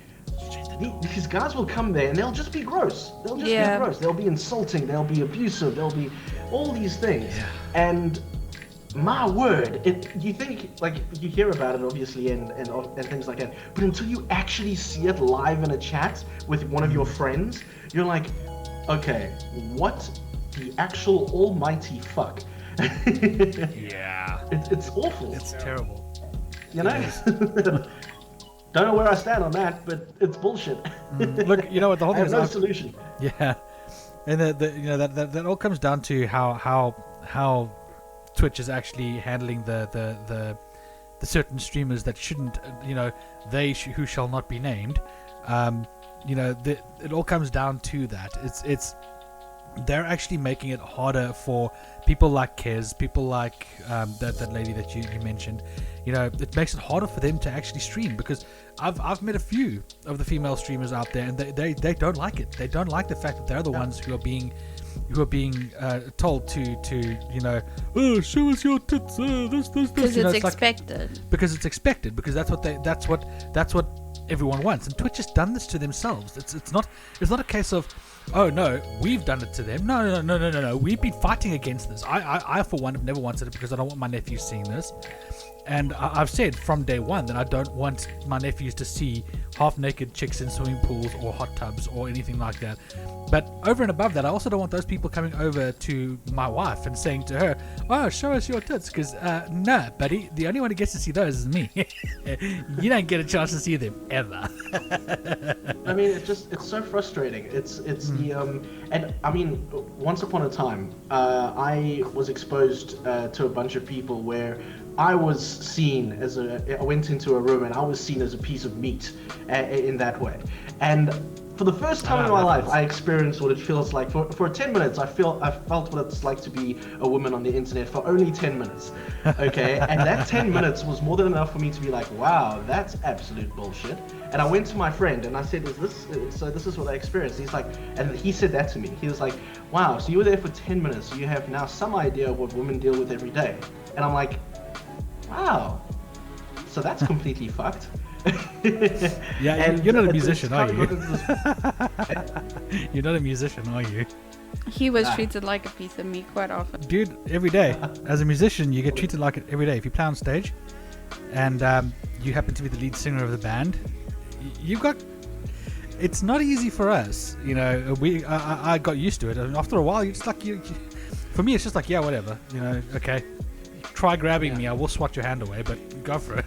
These guys will come there and they'll just be gross. They'll just be gross. They'll be insulting. They'll be abusive. They'll be all these things. Yeah. And my word, you think, like, you hear about it obviously and things like that, but until you actually see it live in a chat with one of your friends, you're like, okay, what the actual almighty fuck? Yeah. It's awful. It's terrible. You know? Don't know where I stand on that, but it's bullshit. Look, you know what the whole thing is. No solution. Yeah, and that all comes down to how Twitch is actually handling the certain streamers that shouldn't, who shall not be named. It all comes down to that. It's they're actually making it harder for people like Kez, people like that lady that you mentioned. It makes it harder for them to actually stream, because I've met a few of the female streamers out there, and they don't like it. They don't like the fact that they're the ones who are being told to oh, show us your tits, this. Because it's expected. Because it's expected. Because that's what everyone wants. And Twitch has done this to themselves. It's not a case of, oh no, we've done it to them. No. We've been fighting against this. I for one have never wanted it, because I don't want my nephews seeing this. And I've said from day one that I don't want my nephews to see half-naked chicks in swimming pools or hot tubs or anything like that. But over and above that, I also don't want those people coming over to my wife and saying to her, oh, show us your tits, because no, buddy, the only one who gets to see those is me. You don't get a chance to see them ever. I mean, it's so frustrating. It's the and I mean, once upon a time, I was exposed to a bunch of people where I was seen as I went into a room and I was seen as a piece of meat in that way. And for the first time in my life, I experienced what it feels like. For 10 minutes, I felt what it's like to be a woman on the internet for only 10 minutes. Okay, and that 10 minutes was more than enough for me to be like, wow, that's absolute bullshit. And I went to my friend and I said, this is what I experienced? He's like, and he said that to me. He was like, wow, so you were there for 10 minutes, so you have now some idea of what women deal with every day. And I'm like, wow, so that's completely fucked. Yeah, and you're not a musician, are you? You're not a musician, are you? He was treated like a piece of meat quite often. Dude, every day. As a musician, you get treated like it every day. If you play on stage and you happen to be the lead singer of the band, you've got... It's not easy for us, I got used to it. And after a while, you're just like... For me, it's just like, yeah, whatever. Okay. Try grabbing me, I will swat your hand away, but go for it.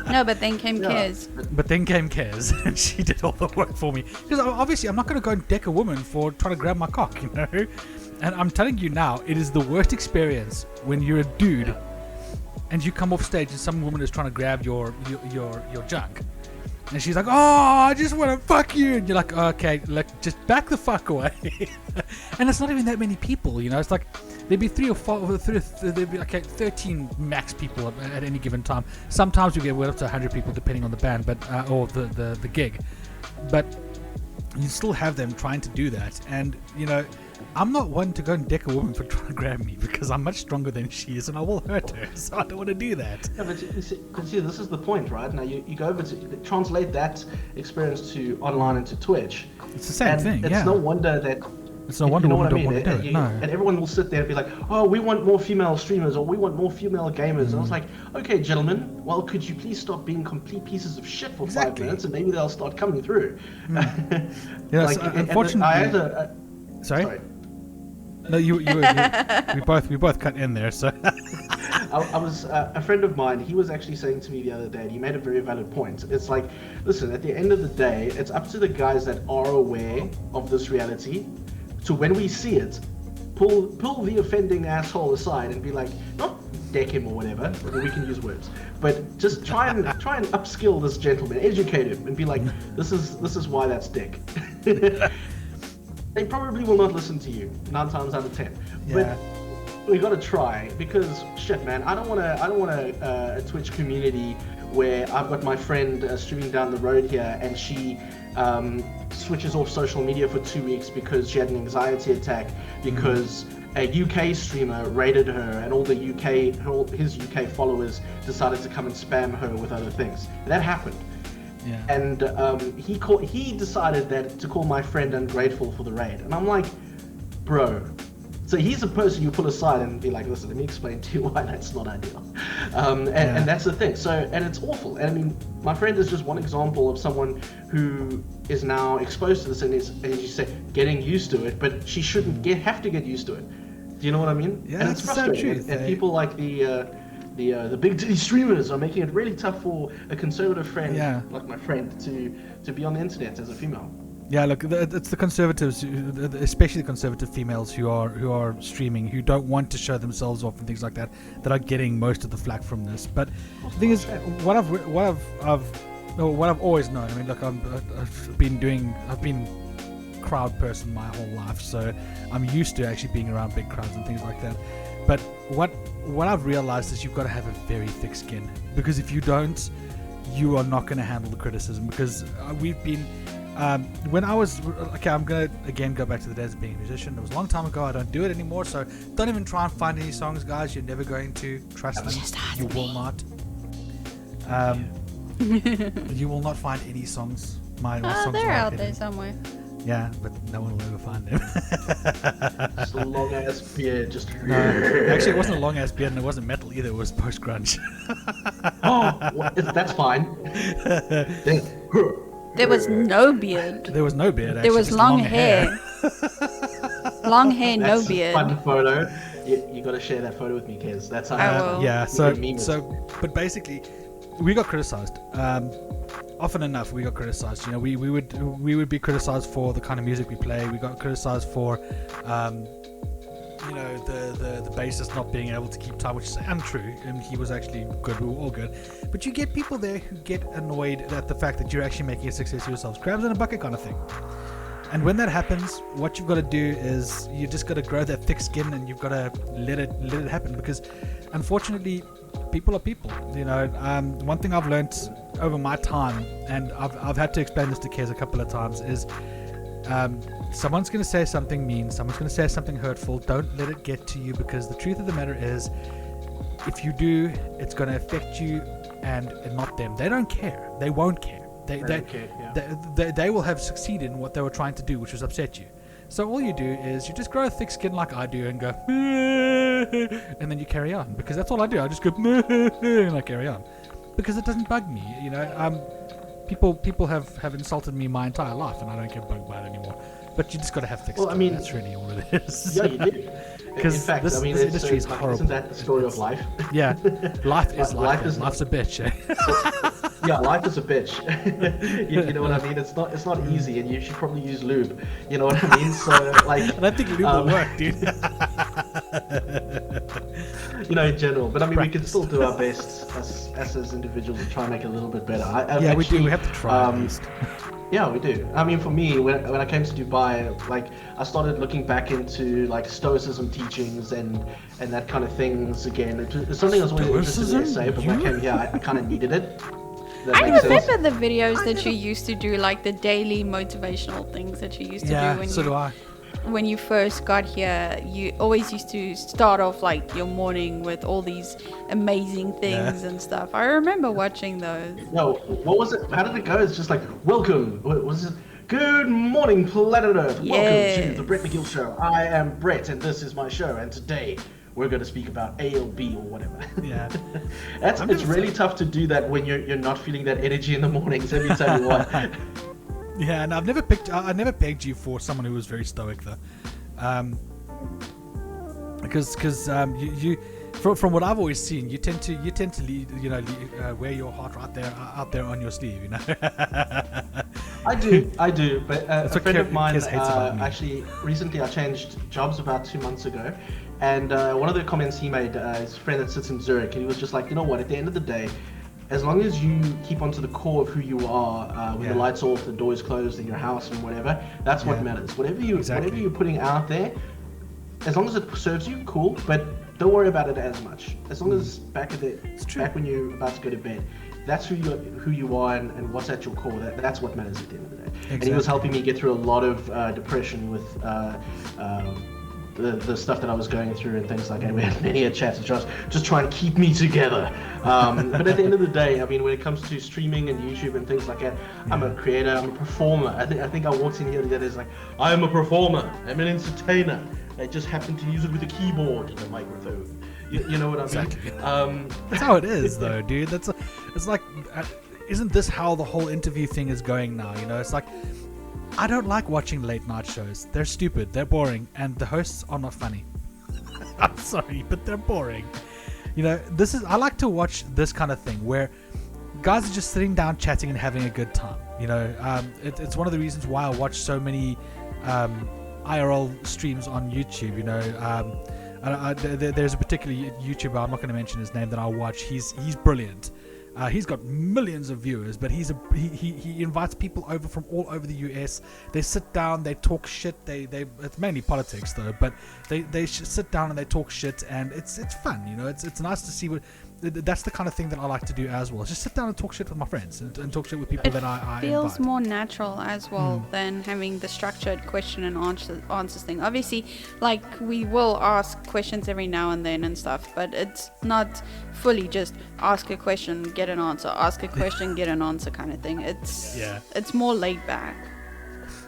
No, but then came Kez. But then came Kez, and she did all the work for me. Because obviously, I'm not going to go and deck a woman for trying to grab my cock, And I'm telling you now, it is the worst experience when you're a dude and you come off stage and some woman is trying to grab your junk. And she's like, oh, I just want to fuck you. And you're like, okay, just back the fuck away. And it's not even that many people, It's like, there'd be 3 or 4, there'd be like 13 max people at any given time. Sometimes we get well up to 100 people depending on the band, but or the gig. But you still have them trying to do that. And, you know, I'm not one to go and deck a woman for trying to grab me because I'm much stronger than she is and I will hurt her. So I don't want to do that. Yeah, but you see, this is the point, right? Now you go over to translate that experience to online and to Twitch. It's the same thing, It's no wonder that... It's no wonder women don't want to do it. No. And everyone will sit there and be like, oh, we want more female streamers or we want more female gamers. And I was like, okay, gentlemen, well, could you please stop being complete pieces of shit for 5 minutes and maybe they'll start coming through. Yeah, so unfortunately... Sorry? No, we both cut in there, so... I was a friend of mine, he was actually saying to me the other day, and he made a very valid point. It's like, listen, at the end of the day, it's up to the guys that are aware of this reality to, when we see it, pull the offending asshole aside and be like, not deck him or whatever, we can use words, but just try and upskill this gentleman, educate him, and be like, this is why that's dick. They probably will not listen to you 9 times out of 10. Yeah. But we gotta try, because shit, man, I don't want a Twitch community where I've got my friend streaming down the road here and she switches off social media for 2 weeks because she had an anxiety attack because a UK streamer raided her and all the his UK followers decided to come and spam her with other things. That happened. Yeah. And he decided that to call my friend ungrateful for the raid, and I'm like, bro. So he's a person you pull aside and be like, listen, let me explain to you why that's not ideal. And that's the thing. So, and it's awful. And I mean, my friend is just one example of someone who is now exposed to this and is, as you say, getting used to it. But she shouldn't have to get used to it. Do you know what I mean? Yeah, and it's frustrating. And people like the big titty streamers are making it really tough for a conservative friend like my friend to be on the internet as a female. Yeah, look, it's the conservatives, especially the conservative females who are streaming, who don't want to show themselves off and things like that are getting most of the flack from this. But the thing is, what I've always known. I mean, look, I've been crowd person my whole life, so I'm used to actually being around big crowds and things like that. But what I've realized is you've got to have a very thick skin, because if you don't, you are not going to handle the criticism. Because we've been. When I was I'm gonna again go back to the days of being a musician. It was a long time ago. I don't do it anymore, so don't even try and find any songs, guys. You're never going to. Trust me, you will not. You will not find any songs. My songs they're are out there somewhere. Yeah, but no one will ever find them. Just a long ass beard, just. No, actually, it wasn't a long ass beard, and it wasn't metal either. It was post grunge. That's fine. There was no beard. There was no beard. Actually, there was just long hair. Long hair, that's no beard. That's a fun photo. You got to share that photo with me, Kez. That's how. I will. Yeah. But basically, we got criticized. Often enough, we got criticized. You know, we would be criticized for the kind of music we play. We got criticized for, the bassist not being able to keep time, which is untrue, and he was actually good. We were all good. But you get people there who get annoyed at the fact that you're actually making a success of yourselves. Crabs in a bucket kind of thing. And when that happens, what you've got to do is you just got to grow that thick skin, and you've got to let it happen, because unfortunately, people are people. You know, one thing I've learned over my time, and I've had to explain this to Kez a couple of times, is someone's going to say something mean, someone's going to say something hurtful. Don't let it get to you, because the truth of the matter is, if you do, it's going to affect you and not them. They don't care. They won't care. They will have succeeded in what they were trying to do, which was upset you. So all you do is you just grow a thick skin like I do and go, and then you carry on, because that's all I do. I just go, and I carry on, because it doesn't bug me. You know, people have insulted me my entire life, and I don't get bugged by it anymore. But you just got to have thick skin. I mean, that's really all it is. Yeah, you do. In fact, this industry is horrible. Isn't that the story of life? Yeah, life is life's a bitch. Eh? Yeah, life is a bitch. you know what I mean? It's not easy, and you should probably use lube. You know what I mean? So like, I don't think lube will work, dude. You know, in general. But I mean, we can still do our best as individuals to try and make it a little bit better. We do. We have to try at least. Yeah, we do. I mean, for me, when I came to Dubai, like, I started looking back into like Stoicism teachings and that kind of things again. It's something I was always interested in, say, but when I came here, I kind of needed it. that I makes sense. remember the videos that you used to do, like the daily motivational things that you used to do when so do I. when you first got here. You always used to start off like your morning with all these amazing things and stuff. I remember watching those. No, what was it? How did it go? It's just like, welcome. What was it? Good morning, planet Earth. Welcome to the Brett McGill Show. I am Brett, and this is my show. And today we're going to speak about A or B or whatever. Yeah, It's really tough to do that when you're not feeling that energy in the mornings. Let me tell you what. Yeah, and I never pegged you for someone who was very stoic though, because you from what I've always seen, you tend to lead, wear your heart out there on your sleeve, you know. I do, but a friend of mine actually recently I changed jobs about 2 months ago, and one of the comments he made, his friend that sits in Zurich, and he was just like, you know what, at the end of the day, as long as you keep onto the core of who you are, when the lights are off, the door is closed in your house and whatever, that's what matters. Whatever you're putting out there, as long as it serves you, cool, but don't worry about it as much. As long as back when you're about to go to bed, that's who you are and what's at your core. That's what matters at the end of the day. Exactly. And he was helping me get through a lot of depression with the stuff that I was going through and things like that. We had many a chat to just try and keep me together. But at the end of the day, I mean, when it comes to streaming and YouTube and things like that, I'm a creator, I'm a performer. I think I walked in here the other day, like, I'm a performer, I'm an entertainer. I just happen to use it with a keyboard and a microphone. You know what I mean? Exactly. That's how it is, though, dude. It's like, isn't this how the whole interview thing is going now? You know, it's like, I don't like watching late night shows. They're stupid, they're boring, and the hosts are not funny. I'm sorry, but they're boring. You know, I like to watch this kind of thing where guys are just sitting down chatting and having a good time. You know, it's one of the reasons why I watch so many IRL streams on YouTube. You know, there's a particular YouTuber, I'm not going to mention his name, that I watch. He's brilliant. He's got millions of viewers, but he invites people over from all over the US. They sit down, they talk shit. It's mainly politics though, but they sit down and they talk shit, and it's fun. You know, it's nice to see what. That's the kind of thing that I like to do as well. Just sit down and talk shit with my friends and talk shit with people that I feels invite. more natural as well than having the structured question and answers thing. Obviously, like, we will ask questions every now and then and stuff, but it's not fully just ask a question, get an answer, ask a question, get an answer kind of thing. It's more laid back.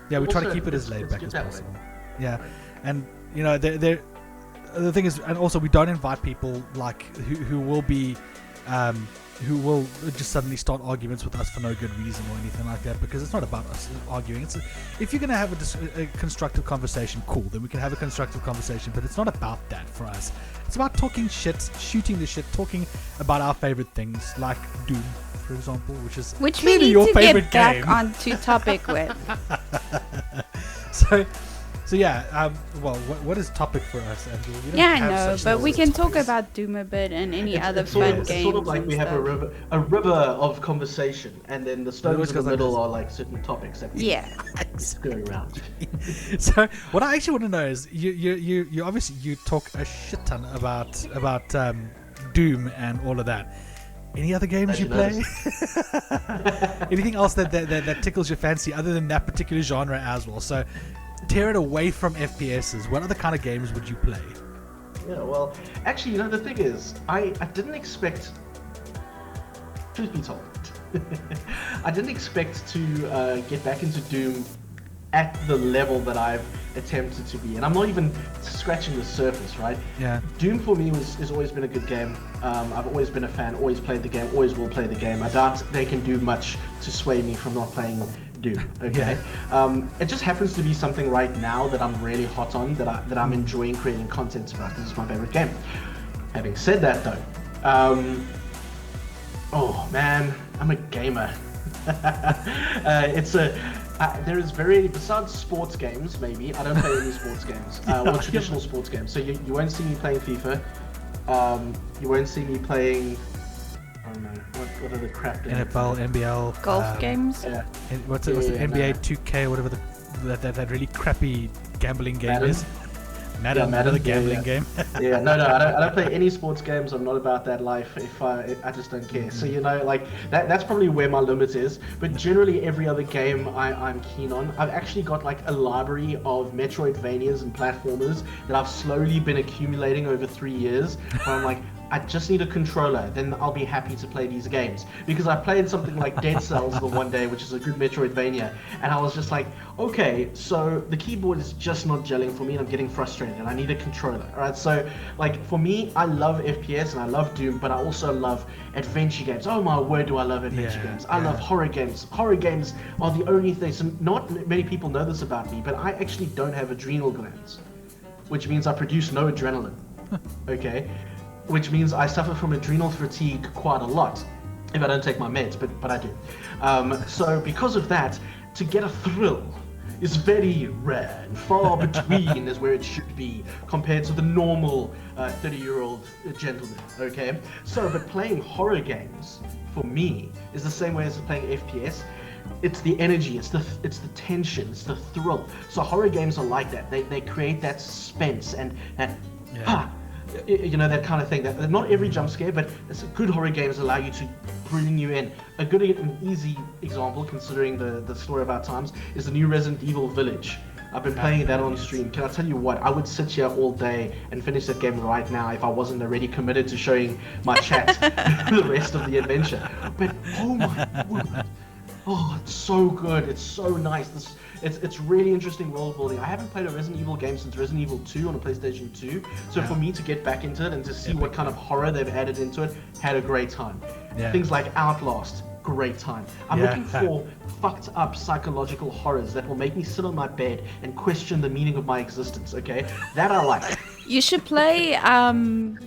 Yeah, we try to keep it as laid back as possible. Yeah, and you know, the thing is, and also we don't invite people like who will just suddenly start arguments with us for no good reason or anything like that, because it's not about us arguing. If you're going to have a constructive conversation, cool, then we can have a constructive conversation, but it's not about that for us. It's about talking shit, shooting the shit, talking about our favorite things, like Doom, for example, which we need your to favorite get game. back onto topic with. So yeah, well, what is topic for us, Andrew? Yeah, I know, but we can talk about Doom a bit and any other fun games. It's sort of like we have a river of conversation, and then the stones in the middle are like certain topics that we go around. So what I actually want to know is, you obviously you talk a shit ton about Doom and all of that. Any other games you play? Anything else that tickles your fancy other than that particular genre as well? So tear it away from FPSs. What other kind of games would you play? Yeah, well, actually, you know, the thing is, I didn't expect, truth be told, I didn't expect to get back into Doom at the level that I've attempted to be, and I'm not even scratching the surface, right? Yeah. Doom for me has always been a good game. I've always been a fan, always played the game, always will play the game. I doubt they can do much to sway me from not playing Doom. Okay. It just happens to be something right now that I'm really hot on, that I'm enjoying creating content about, because it's my favorite game. Having said that though, oh man, I'm a gamer. There is besides sports games, maybe, I don't play any sports games, or traditional sports games. So you won't see me playing FIFA. You won't see me playing, I don't know, what are the crap games? NFL, NBL. Golf games? Yeah. What's the NBA 2K, whatever that really crappy gambling game Madden. is? Madden, another gambling game. Yeah, no, I don't play any sports games. I'm not about that life. I just don't care. So like that's probably where my limit is. But generally, every other game I'm keen on. I've actually got like a library of Metroidvanias and platformers that I've slowly been accumulating over 3 years. Where I'm like, I just need a controller, then I'll be happy to play these games. Because I played something like Dead Cells the one day, which is a good Metroidvania, and I was just like, okay, so the keyboard is just not gelling for me, and I'm getting frustrated, and I need a controller. Alright, so like for me, I love FPS and I love Doom, but I also love adventure games. Oh my word, do I love adventure games. I love horror games. Horror games are the only thing, so not many people know this about me, but I actually don't have adrenal glands, which means I produce no adrenaline. Okay? Which means I suffer from adrenal fatigue quite a lot if I don't take my meds, but I do. So because of that, to get a thrill is very rare and far between is where it should be compared to the normal 30-year-old gentleman, okay? So, but playing horror games, for me, is the same way as playing FPS. It's the energy, it's the tension, it's the thrill. So horror games are like that. They create that suspense and that, that kind of thing. That not every jump scare, but good horror games allow you to bring you in. A good and easy example, considering the story about times, is the new Resident Evil Village. I've been playing that on stream. Can I tell you what? I would sit here all day and finish that game right now if I wasn't already committed to showing my chat the rest of the adventure. But oh my word. Oh, it's so good. It's so nice. It's really interesting world building. I haven't played a Resident Evil game since Resident Evil 2 on a PlayStation 2. So for me to get back into it and to see what kind of horror they've added into it, had a great time. Yeah. Things like Outlast, great time. I'm looking for fucked up psychological horrors that will make me sit on my bed and question the meaning of my existence, okay? That I like. You should play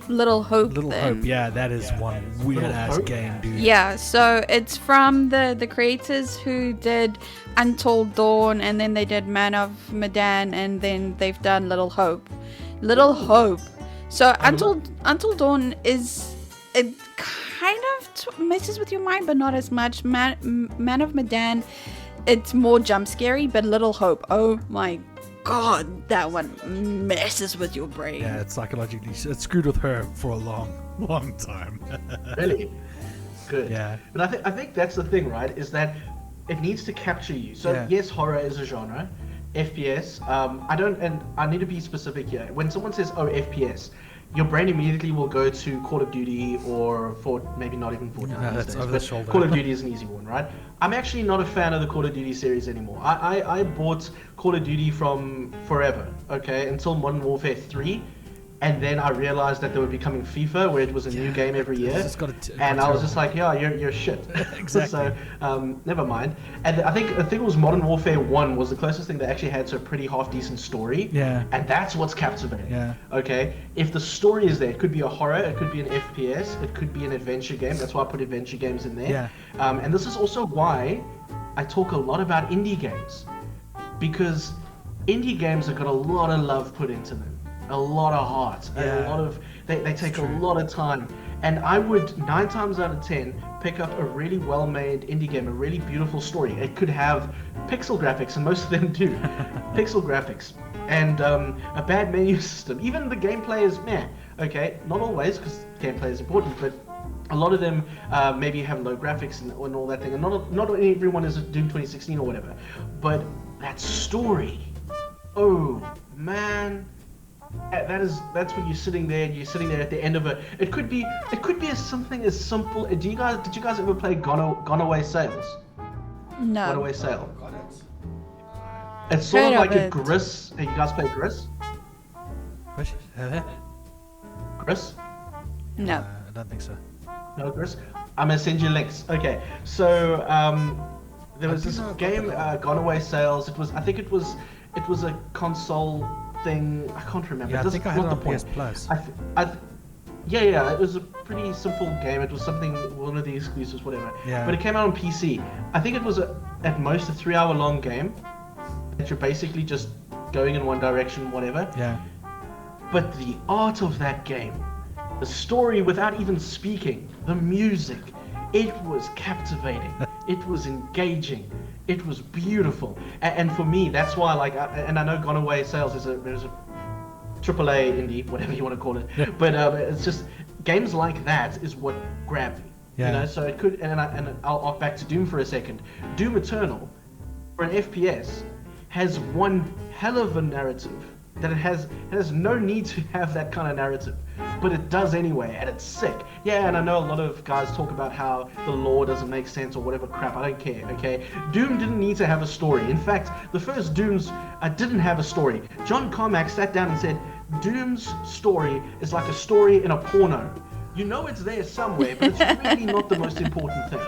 Little Hope. Little Hope, yeah, that is one weird ass game, dude. Yeah, so it's from the creators who did Untold Dawn, and then they did Man of Medan, and then they've done Little Hope. Little Hope. So Untold Dawn it kind of messes with your mind, but not as much. Man of Medan, it's more jump scary, but Little Hope, oh my God, that one messes with your brain. Yeah, it's psychologically, it's screwed with her for a long time. Really? Good. Yeah. But I think that's the thing, right? Is that it needs to capture you. So yes, horror is a genre. FPS. I need to be specific here. When someone says, "Oh, FPS," your brain immediately will go to Call of Duty or maybe not even Fortnite. No, that's over the shoulder. Call of Duty is an easy one, right? I'm actually not a fan of the Call of Duty series anymore. I bought Call of Duty from forever, okay, until Modern Warfare 3. And then I realized that they were becoming FIFA, where it was a new game every year. And I was just like, yeah, you're shit. Exactly. So, never mind. And I think it was Modern Warfare 1 was the closest thing they actually had to a pretty half-decent story. Yeah. And that's what's captivating. Yeah. Okay? If the story is there, it could be a horror, it could be an FPS, it could be an adventure game. That's why I put adventure games in there. Yeah. And this is also why I talk a lot about indie games. Because indie games have got a lot of love put into them. A lot of heart, and a lot of they take a lot of time, and I would 9 times out of 10 pick up a really well-made indie game, a really beautiful story. It could have pixel graphics, and most of them do, pixel graphics, and a bad menu system. Even the gameplay is meh. Okay, not always, because gameplay is important, but a lot of them maybe have low graphics and all that thing, and not everyone is Doom 2016 or whatever. But that story, oh man. That's when you're sitting there at the end of it could be something as simple. Did you guys ever play Gone Away Sales? No. Gone Away Sale. It's sort of like a Gris. Hey, you guys play Gris? Gris? No. I don't think so. No, Gris? I'm gonna send you links. Okay, so there was this game, Gone Away Sales. I think it was a console thing. I can't remember. Yeah, I think I had it on PS Plus. Yeah, it was a pretty simple game. It was one of the exclusives, whatever. Yeah. But it came out on PC. I think it was at most a 3-hour long game that you're basically just going in one direction, whatever. Yeah. But the art of that game, the story without even speaking, the music, it was captivating. It was engaging. It was beautiful, and for me, that's why, and I know Gone Away Sales there's a AAA indie, whatever you want to call it. Yeah. But it's just games like that is what grab me. Yeah. You know, so it could, and I'll back to Doom for a second. Doom Eternal, for an FPS, has one hell of a narrative that it has no need to have that kind of narrative, but it does anyway, and it's sick. Yeah, and I know a lot of guys talk about how the lore doesn't make sense or whatever crap. I don't care. Okay, Doom didn't need to have a story. In fact, the first Dooms didn't have a story. John Carmack sat down and said, Doom's story is like a story in a porno. You know it's there somewhere, but it's really not the most important thing.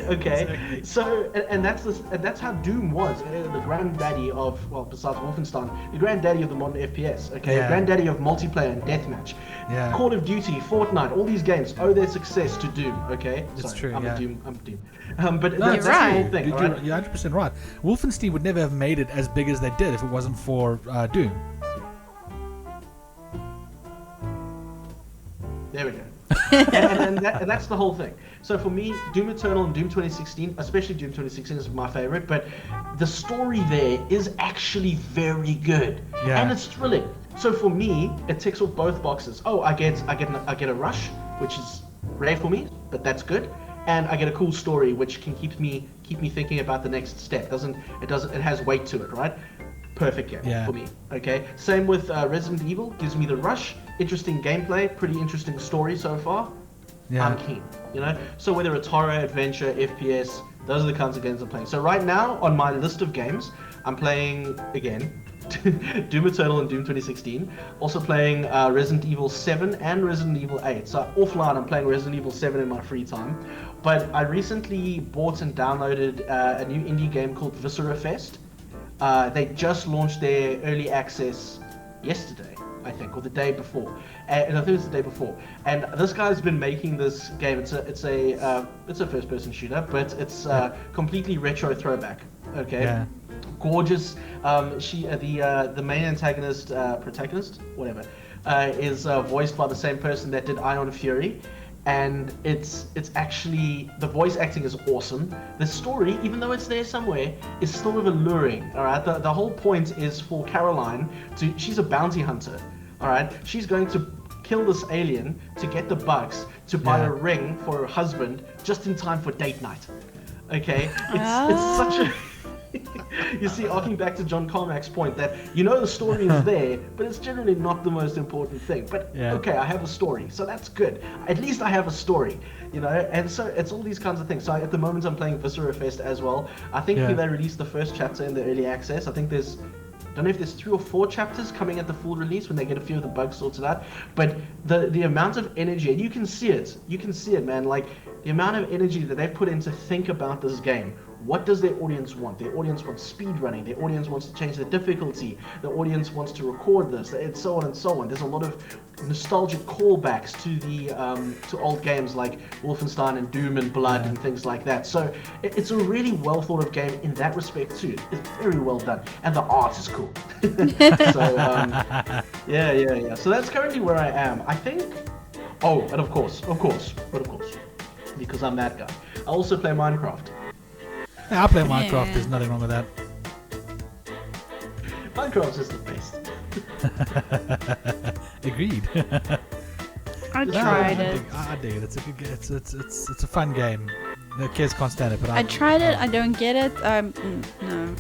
Okay, exactly. So and that's how Doom was, the granddaddy of, well, besides Wolfenstein, the granddaddy of the modern FPS. Okay, Yeah. Granddaddy of multiplayer and deathmatch. Yeah. Call of Duty, Fortnite, all these games owe their success to Doom. Okay, It's sorry, true, I'm yeah. a Doom. But No, that's you're right. the whole thing. You're Right? 100% right. Wolfenstein would never have made it as big as they did if it wasn't for Doom. There we go. and that's the whole thing. So for me, Doom Eternal and Doom 2016, especially Doom 2016 is my favorite, but the story there is actually very good. Yeah. And it's thrilling. So for me, it ticks off both boxes. Oh, I get a rush, which is rare for me, but that's good. And I get a cool story which can keep me thinking about the next step. It has weight to it, right? Perfect game for me. Okay. Same with Resident Evil, gives me the rush, interesting gameplay, pretty interesting story so far. Yeah. I'm keen, you know. So whether it's horror, adventure, FPS, those are the kinds of games I'm playing. So right now on my list of games, I'm playing again Doom Eternal and Doom 2016. Also playing Resident Evil 7 and Resident Evil 8. So offline, I'm playing Resident Evil 7 in my free time. But I recently bought and downloaded a new indie game called Viscera Fest. They just launched their early access yesterday, I think, or the day before. And I think it's the day before. And this guy's been making this game. It's a first-person shooter, but it's completely retro throwback. Okay. Yeah. Gorgeous. The main antagonist, protagonist, whatever, is voiced by the same person that did Ion Fury. And it's actually, the voice acting is awesome. The story, even though it's there somewhere, is sort of alluring. All right, the whole point is for Caroline she's a bounty hunter. All right, she's going to kill this alien to get the bucks to buy a ring for her husband just in time for date night. Okay, it's such a. You see, arcing back to John Carmack's point that the story is there, but it's generally not the most important thing. But okay, I have a story, so that's good. At least I have a story, and so it's all these kinds of things. So at the moment I'm playing Viscera Fest as well. I think they released the first chapter in the early access. I think I don't know if there's 3 or 4 chapters coming at the full release when they get a few of the bugs sorted out. But the amount of energy, and you can see it, man. Like the amount of energy that they've put in to think about this game. What does their audience want? Their audience wants speed running. Their audience wants to change the difficulty. The audience wants to record this, and so on and so on. There's a lot of nostalgic callbacks to the to old games like Wolfenstein and Doom and Blood and things like that. So it's a really well thought of game in that respect too. It's very well done, and the art is cool. So yeah. So that's currently where I am. I think. Oh, and of course, because I'm that guy. I also play Minecraft. Yeah, I play Minecraft. There's nothing wrong with that. Minecraft is the best. Agreed. I tried it. I dig it. It's a good game. It's a fun game. The kids can't stand it, but I tried it. I don't get it. No.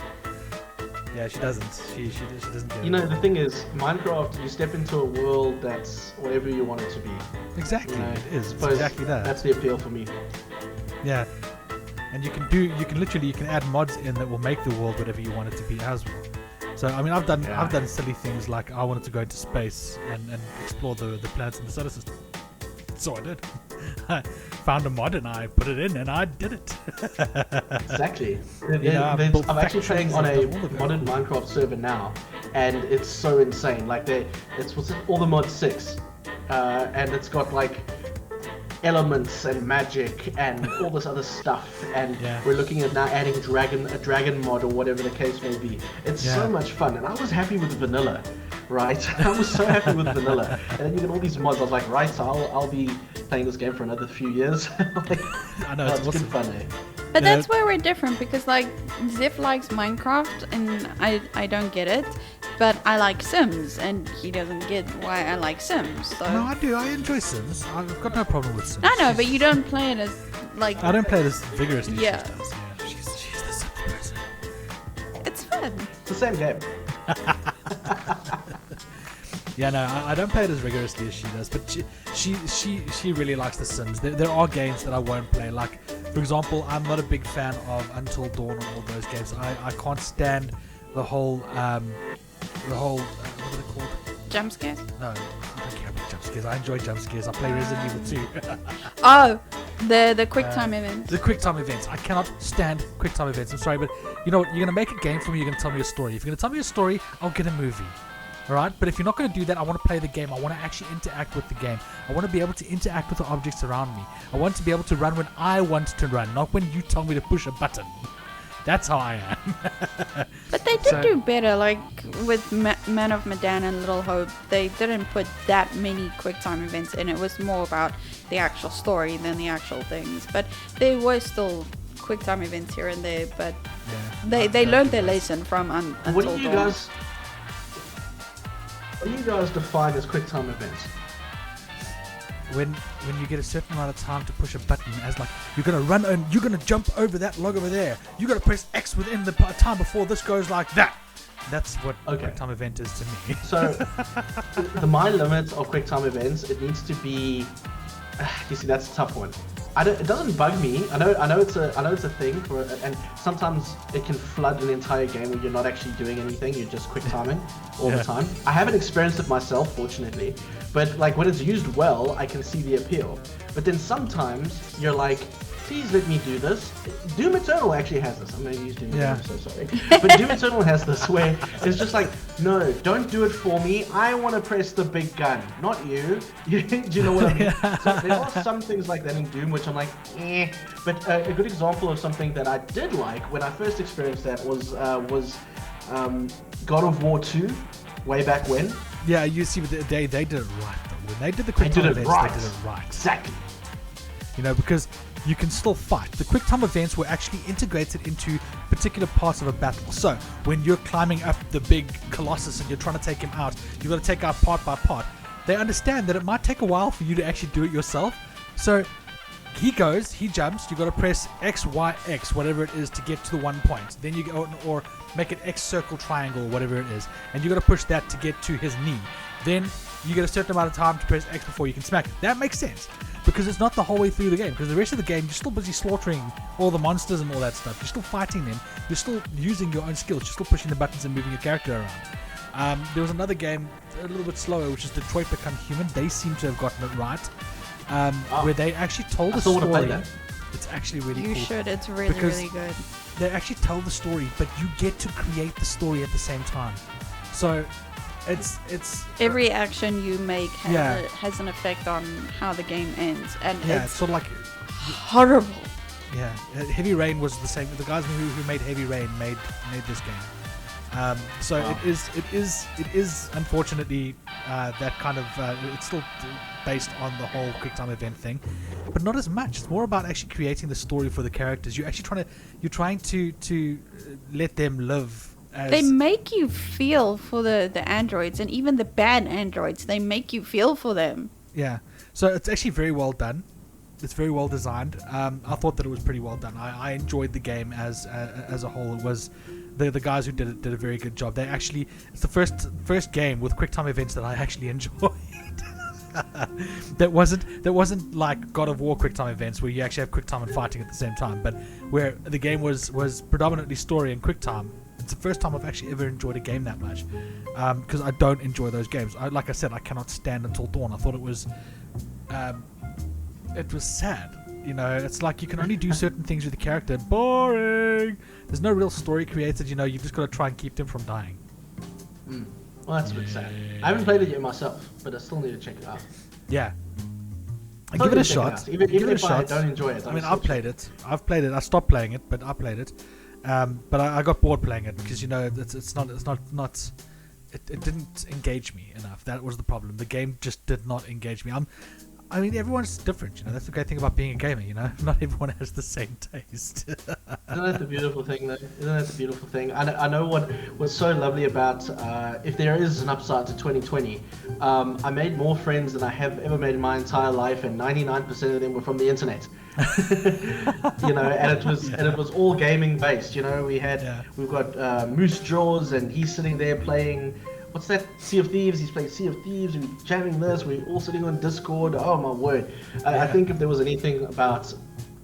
Yeah, she doesn't. She doesn't get it. The thing is, Minecraft, you step into a world that's whatever you want it to be. Exactly. It is. It's exactly that. That's the appeal for me. Yeah. And you can add mods in that will make the world whatever you want it to be as well. So I mean, I've done silly things like I wanted to go into space and explore the planets in the solar system. So I did. I found a mod and I put it in and I did it. Exactly. I'm actually playing on a modded Minecraft server now, and it's so insane. Like all the mod 6, and it's got like elements and magic and all this other stuff, and we're looking at now adding a dragon mod or whatever the case may be. It's so much fun, and I was happy with vanilla, right? I was so happy with vanilla, and then you get all these mods. I was like, right, so I'll be playing this game for another few years. I know, it's good fun, eh? But that's where we're different, because like Zip likes Minecraft and I don't get it. but I like Sims, and he doesn't get why I like Sims. So No, I do. I enjoy Sims. I've got no problem with Sims. I know, but you don't play it as like. I don't play it as vigorously. Yeah. As she does. Yeah, she's the Sims person. It's fun. It's the same game. Yeah, no, I don't play it as rigorously as she does, but she really likes The Sims. There are games that I won't play. Like, for example, I'm not a big fan of Until Dawn and all those games. I can't stand the whole what are they called? Jump scares? No, I don't care about jump scares. I enjoy jump scares. I play Resident Evil 2. Oh, the quick time events. The quick time events. I cannot stand quick time events. I'm sorry, but you know what? You're going to make a game for me. You're going to tell me a story. If you're going to tell me a story, I'll get a movie. Alright, but if you're not going to do that, I want to play the game. I want to actually interact with the game. I want to be able to interact with the objects around me. I want to be able to run when I want to run, not when you tell me to push a button. That's how I am. But they did do better, like with Man of Medan and Little Hope. They didn't put that many quick time events in. It was more about the actual story than the actual things. But there were still quick time events here and there. But they learned their lesson from Until What do you Dawn. What do you guys define as quick time events? When you get a certain amount of time to push a button, as like you're gonna run and you're gonna jump over that log over there. You gotta press X within the time before this goes like that. That's what quick time event is to me. So my limit of quick time events, it needs to be. You see, that's a tough one. It doesn't bug me. I know it's a thing and sometimes it can flood an entire game where you're not actually doing anything. You're just quick timing all the time. I haven't experienced it myself, fortunately, but like when it's used well, I can see the appeal. But then sometimes you're like, please let me do this. Doom Eternal actually has this. I'm going to use Doom Eternal, I'm so sorry. But Doom Eternal has this where it's just like, no, don't do it for me. I want to press the big gun, not you. Do you know what I mean? So there are some things like that in Doom which I'm like, eh. But a good example of something that I did like when I first experienced that was God of War 2, way back when. Yeah, you see, they did it right though. When they did the quick time events, they did it right. Exactly. You know, because you can still fight. The quick time events were actually integrated into particular parts of a battle. So when you're climbing up the big colossus and you're trying to take him out, you've got to take out part by part. They understand that it might take a while for you to actually do it yourself. So he jumps, you got to press X, Y, X, whatever it is to get to the one point. Then you go, or make an X circle triangle, whatever it is. And you got to push that to get to his knee. Then you get a certain amount of time to press X before you can smack it. That makes sense. Because it's not the whole way through the game. Because the rest of the game, you're still busy slaughtering all the monsters and all that stuff. You're still fighting them. You're still using your own skills. You're still pushing the buttons and moving your character around. There was another game, a little bit slower, which is Detroit Become Human. They seem to have gotten it right. Where they actually told the story. It's actually really cool. You should. It's really good. They actually tell the story, but you get to create the story at the same time. So it's every action you make has an effect on how the game ends, and it's sort of like horrible. Yeah, Heavy Rain was the same. The guys who made Heavy Rain made this game. It is unfortunately that kind of it's still based on the whole quick time event thing, but not as much. It's more about actually creating the story for the characters. You're actually trying to let them live. They make you feel for the androids, and even the bad androids, they make you feel for them. Yeah, so it's actually very well done. It's very well designed. I thought that it was pretty well done. I enjoyed the game as a whole. It was the guys who did it did a very good job. It's the first game with quick time events that I actually enjoyed. that wasn't like God of War quick time events where you actually have quick time and fighting at the same time, but where the game was predominantly story and quick time. It's the first time I've actually ever enjoyed a game that much, because I don't enjoy those games. Like I said, I cannot stand Until Dawn. I thought it was sad. You know, it's like you can only do certain things with the character. Boring. There's no real story created. You know, you've just got to try and keep them from dying. Well, that's a bit sad. I haven't played it yet myself, but I still need to check it out. Yeah. Give it a shot. Even if I don't enjoy it. I mean, I've played it. I stopped playing it, but I played it. But I got bored playing it because, you know, it didn't engage me enough. That was the problem. The game just did not engage me. I mean, everyone's different, you know. That's the great thing about being a gamer, you know. Not everyone has the same taste. Isn't that the beautiful thing, though? Isn't that the beautiful thing? I know what was so lovely about, if there is an upside to 2020, I made more friends than I have ever made in my entire life, and 99% of them were from the internet. You know, and it was all gaming based. You know, we've got Moose Jaws, and he's sitting there playing. What's that? Sea of Thieves. He's playing Sea of Thieves. We're jamming this. We're all sitting on Discord. Oh my word! I think if there was anything about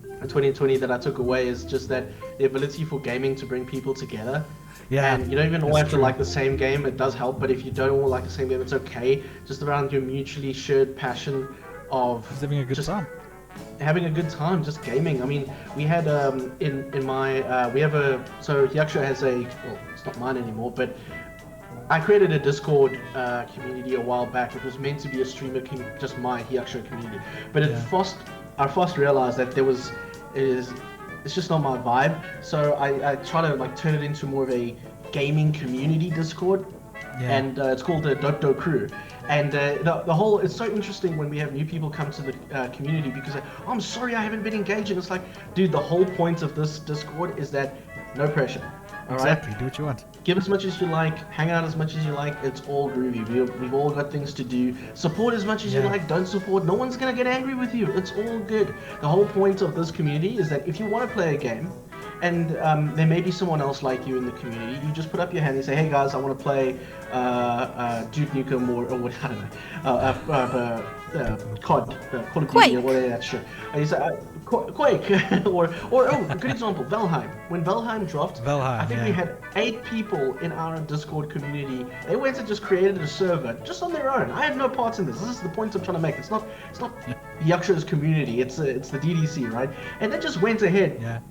2020 that I took away is just that the ability for gaming to bring people together. Yeah, and you don't even all have to like the same game. It does help, but if you don't all like the same game, it's okay. Just around your mutually shared passion of just having a good time. Having a good time, just gaming. I mean, we had in my we have so Hyacsho has it's not mine anymore, but I created a Discord community a while back. It was meant to be a streamer, just my Hyacsho community, but I fast realized that it's just not my vibe. So I try to like turn it into more of a gaming community Discord, and it's called the Doto Crew. And the whole, it's so interesting when we have new people come to the community because I'm sorry I haven't been engaging. It's like, dude, the whole point of this Discord is that no pressure. All exactly, right? Do what you want. Give as much as you like, hang out as much as you like, it's all groovy. We've all got things to do. Support as much as you like, don't support. No one's going to get angry with you. It's all good. The whole point of this community is that if you want to play a game, and there may be someone else like you in the community, you just put up your hand and say, hey guys, I want to play Duke Nukem or what, I don't know, COD, Call of Duty or whatever that shit. And you say, Quake, or a good example, Valheim. When Valheim dropped, I think we had 8 people in our Discord community. They went and just created a server just on their own. I had no parts in this. This is the point I'm trying to make. It's not Hyaksho's community. It's the DDC, right? And they just went ahead. Yeah.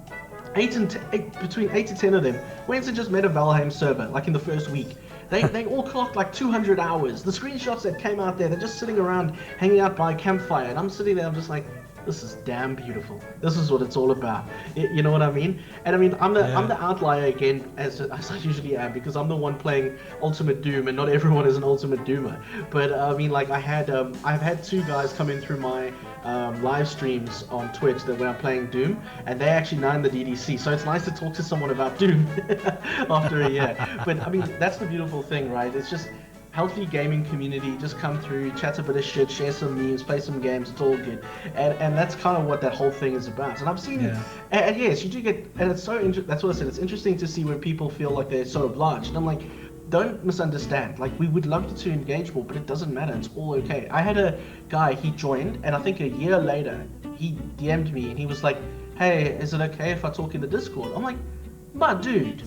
Between 8 to 10 of them went and just made a Valheim server, like in the first week. They all clocked like 200 hours. The screenshots that came out there, they're just sitting around hanging out by a campfire, and I'm sitting there, I'm just like, this is damn beautiful. This is what it's all about. You know what I mean? And I mean, I'm the outlier again, as I usually am, because I'm the one playing Ultimate Doom, and not everyone is an Ultimate Doomer. But I mean, like I've had 2 guys come in through my live streams on Twitch that when I'm playing Doom, and they actually know in the DDC. So it's nice to talk to someone about Doom after a year. But I mean, that's the beautiful thing, right? It's just healthy gaming community, just come through, chat a bit of shit, share some memes, play some games, it's all good. And that's kind of what that whole thing is about. And I've seen, and yes, you do get, and it's so that's what I said, it's interesting to see when people feel like they're so obliged. And I'm like, don't misunderstand, like we would love to engage more, but it doesn't matter, it's all okay. I had a guy, he joined, and I think a year later, he DM'd me, and he was like, hey, is it okay if I talk in the Discord? I'm like, my dude,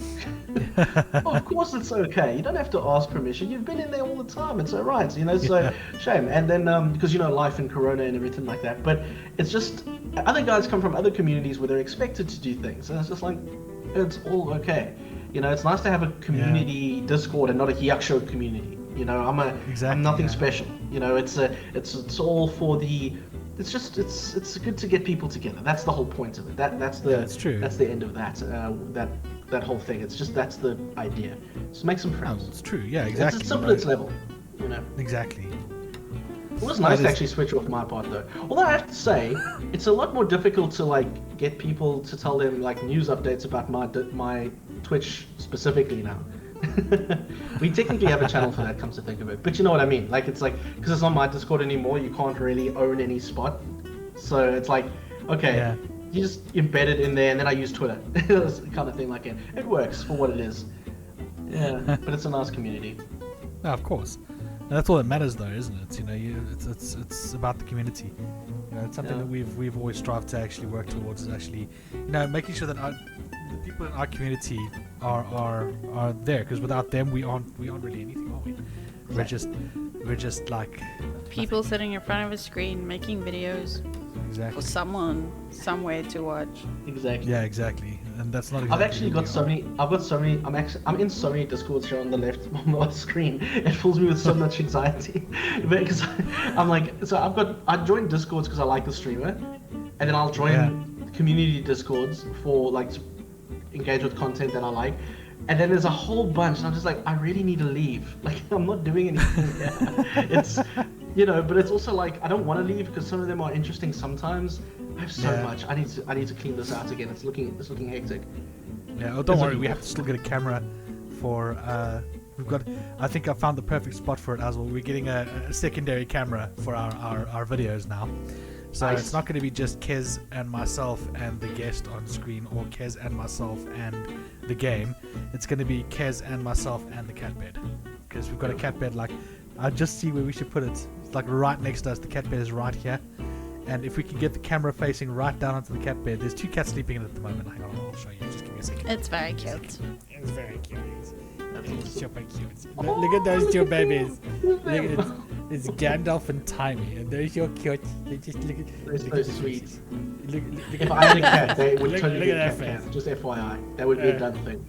of course it's okay. You don't have to ask permission. You've been in there all the time. It's all right, you know. So shame. And then because you know life and Corona and everything like that. But it's just other guys come from other communities where they're expected to do things, and it's just like it's all okay. You know, it's nice to have a community Discord and not a Hyaksho community. You know, I'm nothing special. You know, it's all for the. It's good to get people together. That's the whole point of it. That's true. That's the end of that whole thing. It's just that's the idea. Just make some friends. Oh, it's true. Yeah, exactly. It's simple its level, you know. Exactly. It was nice to actually switch off my part though. Although I have to say, it's a lot more difficult to like get people to tell them like news updates about my Twitch specifically now. We technically have a channel for that, comes to think of it, but you know what I mean, like it's like because it's not my Discord anymore, you can't really own any spot, so it's like okay, you just embed it in there, and then I use Twitter. Kind of thing, like it works for what it is. But it's a nice community. No, of course, and that's all that matters though, isn't it? You know, it's about the community. You know, it's something that we've always strived to actually work towards, is actually, you know, making sure that the people in our community are there, because without them we aren't really anything, are we? We're just like people nothing. sitting in front of a screen making videos for someone somewhere to watch. Exactly. Yeah, exactly. And that's not. I've actually got so many. I'm in so many Discords here on the left on the screen. It fills me with so much anxiety because I'm like, so I joined Discords because I like the streamer, and then I'll join community Discords for like to engage with content that I like. And then there's a whole bunch, and I'm just like, I really need to leave. Like, I'm not doing anything here. You know, but it's also like I don't want to leave because some of them are interesting sometimes. I have so much. I need to clean this out again. It's looking hectic. Yeah, don't worry. We have to still get a camera for. We've got. I think I found the perfect spot for it as well. We're getting a secondary camera for our videos now. So Nice. it's not going to be just Kez and myself and the guest on screen, or Kez and myself and the game. It's going to be Kez and myself and the cat bed, because we've got a cat bed. Like, I just see where we should put it. It's like right next to us. The cat bed is right here, and if we can get the camera facing right down onto the cat bed, there's 2 cats sleeping in it at the moment. Hang on, I'll show you. Just give me a second. It's very cute. It's very cute. It's super cute. Look at those 2 babies. Look at it's Gandalf and Timey, and they're so cute. They just look at. They're so at the sweet. faces. Look If I had a cat, they would Look- totally look be at a that cat face. cam. Just FYI, that would be a done thing.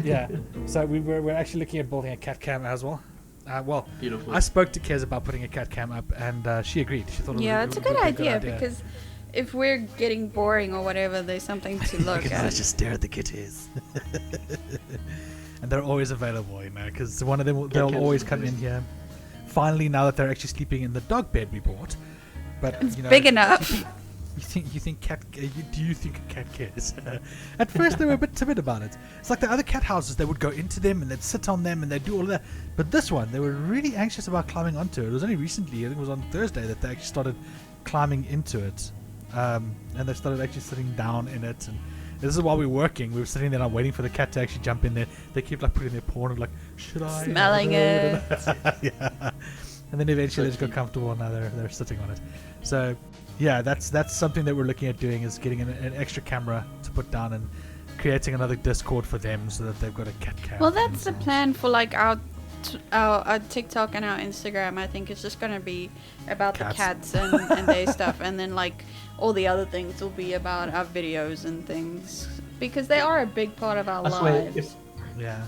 Yeah. So we're actually looking at building a cat cam as well. Well, Beautiful. I spoke to Kez about putting a cat cam up, and she agreed. She thought it Yeah, was it's a would good be idea because if we're getting boring or whatever, there's something to look Let's at. just stare at the kitties. And they're always available, you know, because one of them they'll cats always are come in here. Finally, now that they're actually sleeping in the dog bed we bought, but It's you know, big enough. You think cat? Do you think a cat cares? At first, they were a bit timid about it. It's like the other cat houses; they would go into them and they'd sit on them and they'd do all of that. But this one, they were really anxious about climbing onto it. It was only recently, I think it was on Thursday, that they actually started climbing into it, and they started actually sitting down in it. And this is while we were working. We were sitting there, like, waiting for the cat to actually jump in there. They kept like putting their paw on it, like, should I? Smelling it. Yeah. And then eventually they just got comfortable and now they're sitting on it. So yeah, that's something that we're looking at doing, is getting an extra camera to put down and creating another Discord for them so that they've got a cat cam. Well, that's the plan for like our TikTok and our Instagram. I think it's just gonna be about Cats. the cats and their stuff, and then like all the other things will be about our videos and things, because they are a big part of our I swear, lives. Yeah.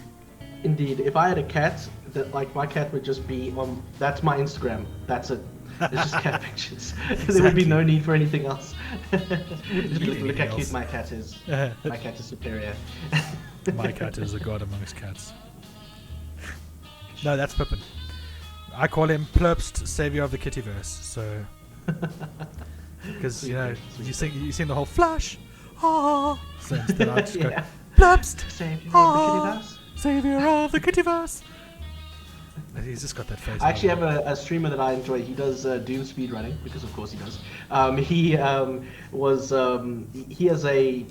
Indeed, if I had a cat, that like my cat would just be on. That's my Instagram. That's it. It's just cat pictures. There would be no need for anything else. Look how cute my cat is. My cat is superior. My cat is a god amongst cats. No, that's Pippin. I call him Plurpst, savior of the kittyverse. So, because you know, you sing the whole flash, ah. So instead, I just go Yeah. Plurpst, Savior of ah, the kittyverse. savior of the kittyverse. And he's just got that face. I actually have a streamer that I enjoy. He does Doom speedrunning, because of course he does. He has a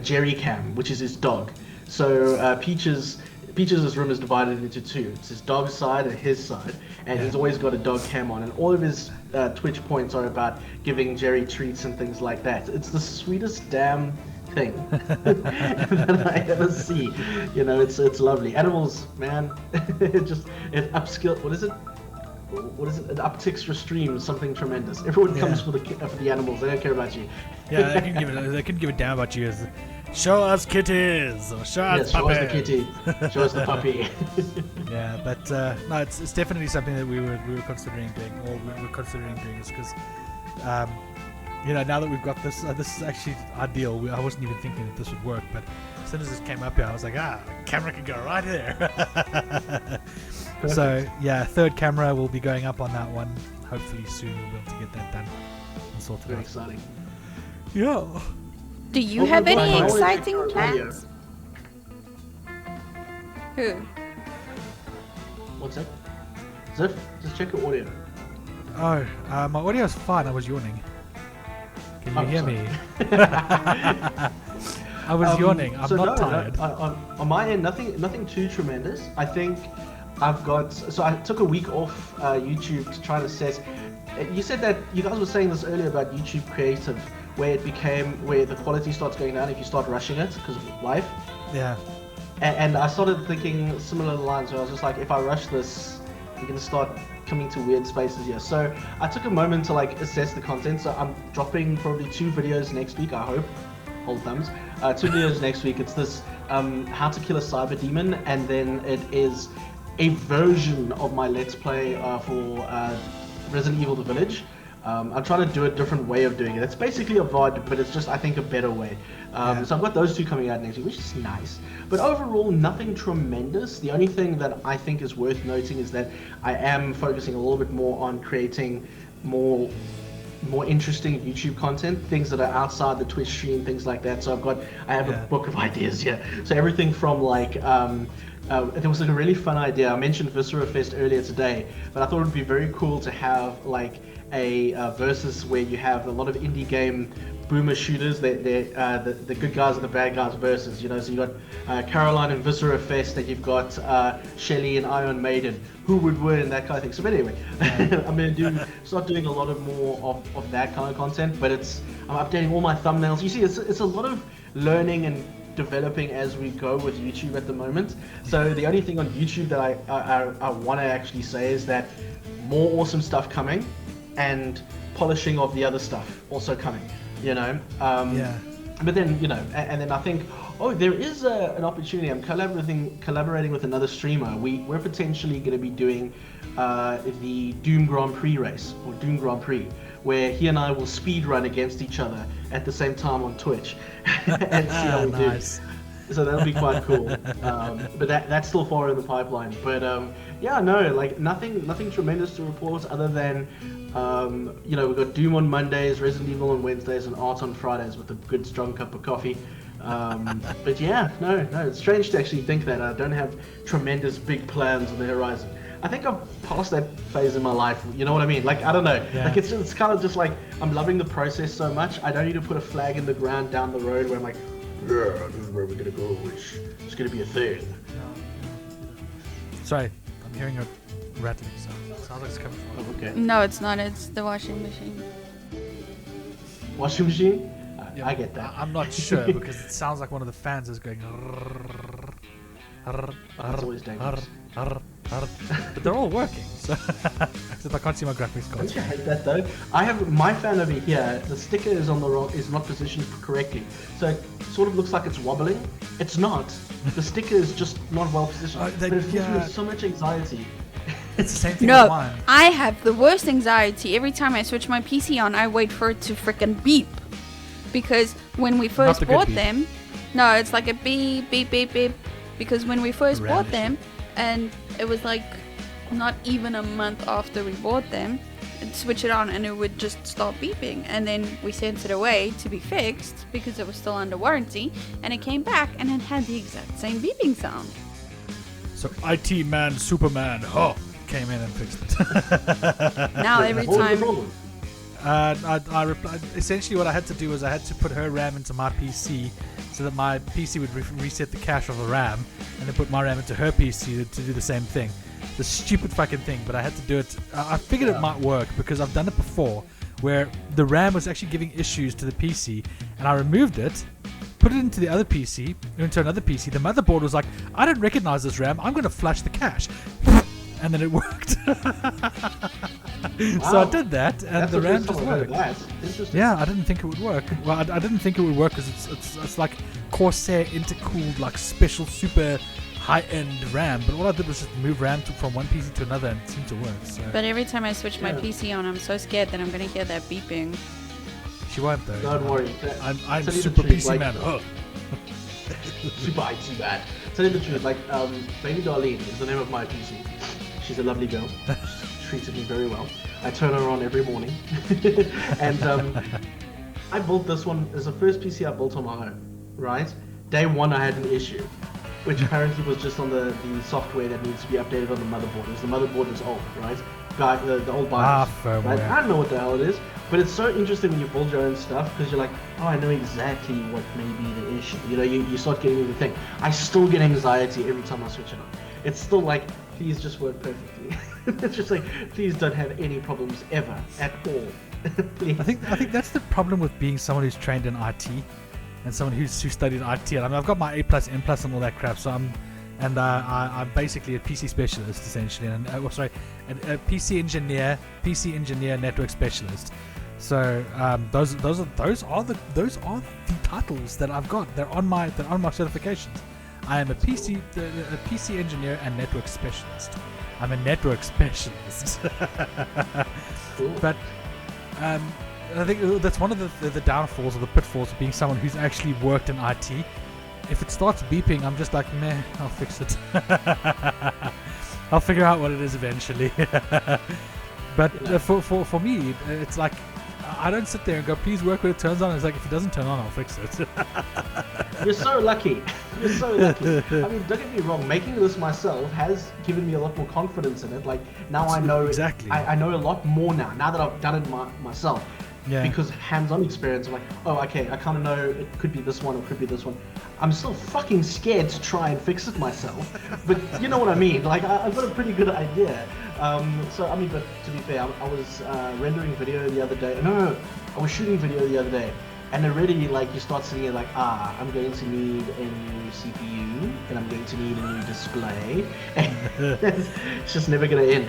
Jerry cam, which is his dog. So Peach's room is divided into 2. It's his dog's side and his side, and he's always got a dog cam on. And all of his Twitch points are about giving Jerry treats and things like that. It's the sweetest damn thing that I ever see. You know, it's lovely. Animals, man, it upskill. What is it? It upticks your stream something tremendous. Everyone comes for the animals. They don't care about you. Yeah, they can give a damn about you. Show us kitties or show us Yes, show us the puppies. kitty. Show us the puppy. Yeah, but no, it's definitely something that we were considering doing, or we're considering doing, is because, you know, now that we've got this, this is actually ideal. I wasn't even thinking that this would work, but as soon as this came up here, I was like, camera can go right there. So yeah, 3rd camera will be going up on that one. Hopefully soon we'll be able to get that done and sorted Very out. exciting. Yeah. Do you Oh, have well, any I always exciting check our audio. plans? Who? What's that? Ziff, just check your audio. Oh, my audio is fine. I was yawning. Can you Oh, hear sorry. me? I was yawning. I'm not tired. On my end, nothing too tremendous. I think I've got. So I took a week off YouTube to try to assess. You said that you guys were saying this earlier about YouTube Creative, where the quality starts going down if you start rushing it because of life. Yeah. And I started thinking similar lines where I was just like, if I rush this, you're gonna start coming to weird spaces here. So I took a moment to like assess the content. So I'm dropping probably 2 videos next week, I hope. Hold thumbs. 2 videos next week. It's this how to kill a cyber demon, and then it is a version of my Let's Play for Resident Evil: The Village. I'm trying to do a different way of doing it. It's basically a VOD, but it's just, I think, a better way. So I've got those two coming out next week, which is nice. But overall, nothing tremendous. The only thing that I think is worth noting is that I am focusing a little bit more on creating more interesting YouTube content, things that are outside the Twitch stream, things like that. So I have a book of ideas here. So everything from like, there was like a really fun idea. I mentioned Viscera Fest earlier today, but I thought it would be very cool to have like a versus where you have a lot of indie game boomer shooters. They're the good guys and the bad guys versus, you know. So you got Caroline and Viscera Fest, and you've got Shelly and Iron Maiden. Who would win, that kind of thing. So anyway, I'm going to start doing a lot of more of that kind of content, but I'm updating all my thumbnails. You see, it's a lot of learning and developing as we go with YouTube at the moment. So the only thing on YouTube that I want to actually say is that more awesome stuff coming, and polishing of the other stuff also coming, you know. But then, you know, and then I think, there is an opportunity. I'm collaborating with another streamer. We're potentially going to be doing the Doom Grand Prix race, or Doom Grand Prix, where he and I will speed run against each other at the same time on Twitch and see how we do. So that'll be quite cool. But that's still far in the pipeline. But like nothing tremendous to report other than we've got Doom on Mondays, Resident Evil on Wednesdays, and Art on Fridays with a good strong cup of coffee. But yeah, no, it's strange to actually think that I don't have tremendous big plans on the horizon. I think I've passed that phase in my life, you know what I mean? Like, I don't know, like it's kind of just like, I'm loving the process so much, I don't need to put a flag in the ground down the road where I'm like, this is where we're gonna go, it's gonna be a thing. Sorry, I'm hearing a rattling sound. Sounds like it's coming from. Oh, okay. No, it's not, it's the washing machine. Washing machine? I get that. I'm not sure because it sounds like one of the fans is going. That's always dangerous. But they're all working, so except I can't see my graphics cards. Don't you hate that though? I have my fan over here. The sticker is is not positioned correctly, so it sort of looks like it's wobbling. It's not. The sticker is just not well positioned. But it gives me so much anxiety. It's the same thing No, with mine. I have the worst anxiety. Every time I switch my PC on, I wait for it to frickin' beep. Because when we first bought them, no, it's like a beep, beep, beep, beep. Because when we first bought them, and it was like not even a month after we bought them, I'd switch it on and it would just stop beeping. And then we sent it away to be fixed because it was still under warranty. And it came back and it had the exact same beeping sound. So IT man, Superman, came in and fixed it. Now every time... I replied. Essentially, what I had to do was I had to put her RAM into my PC, so that my PC would reset the cache of the RAM, and then put my RAM into her PC to do the same thing. The stupid fucking thing, but I had to do it. I figured it might work because I've done it before, where the RAM was actually giving issues to the PC, and I removed it, put it into the other PC, into another PC. The motherboard was like, I don't recognize this RAM. I'm going to flush the cache. And then it worked. Wow. So I did that, and That's the RAM just worked. Interesting. Yeah, I didn't think it would work. Well, I didn't think it would work because it's like Corsair intercooled, like special super high-end RAM. But all I did was just move RAM from one PC to another, and it seemed to work. So. But every time I switch my PC on, I'm so scared that I'm going to hear that beeping. She won't though. Don't worry. I'm super PC like, man. Super IT man. Tell you the truth, like Baby Darlene is the name of my PC. She's a lovely girl. She treated me very well. I turn her on every morning. And I built this one as the first PC I built on my own, right? Day one I had an issue, which apparently was just on the software that needs to be updated on the motherboard. Because the motherboard is old, right? The old BIOS. Right? I don't know what the hell it is, but it's so interesting when you build your own stuff because you're like, oh, I know exactly what may be the issue. You know, you start getting the thing. I still get anxiety every time I switch it on. It's still like, please just work perfectly. It's just like, please don't have any problems ever at all. Please. I think that's the problem with being someone who's trained in IT and someone who studied IT. I mean, I've got my A+, M+, and all that crap, so I'm basically a PC specialist essentially, and a PC engineer, network specialist. So those are the titles that I've got. They're on my certifications. I am a PC engineer and network specialist. I'm a network specialist. Cool. But I think that's one of the downfalls or the pitfalls of being someone who's actually worked in IT. If it starts beeping, I'm just like, meh, I'll fix it. I'll figure out what it is eventually. But for me, it's like, I don't sit there and go, please work when it turns on. It's like, if it doesn't turn on, I'll fix it. You're so lucky. You're so lucky. I mean, don't get me wrong. Making this myself has given me a lot more confidence in it. Like, now I know exactly. I know a lot more now that I've done it myself. Yeah. Because hands-on experience, I'm like, oh, okay, I kind of know it could be this one or it could be this one. I'm still fucking scared to try and fix it myself. But you know what I mean? Like, I've got a pretty good idea. So, I mean, but to be fair, I was rendering video the other day. No, I was shooting video the other day. And already, like, you start sitting here like, I'm going to need a new CPU, and I'm going to need a new display. And it's just never going to end.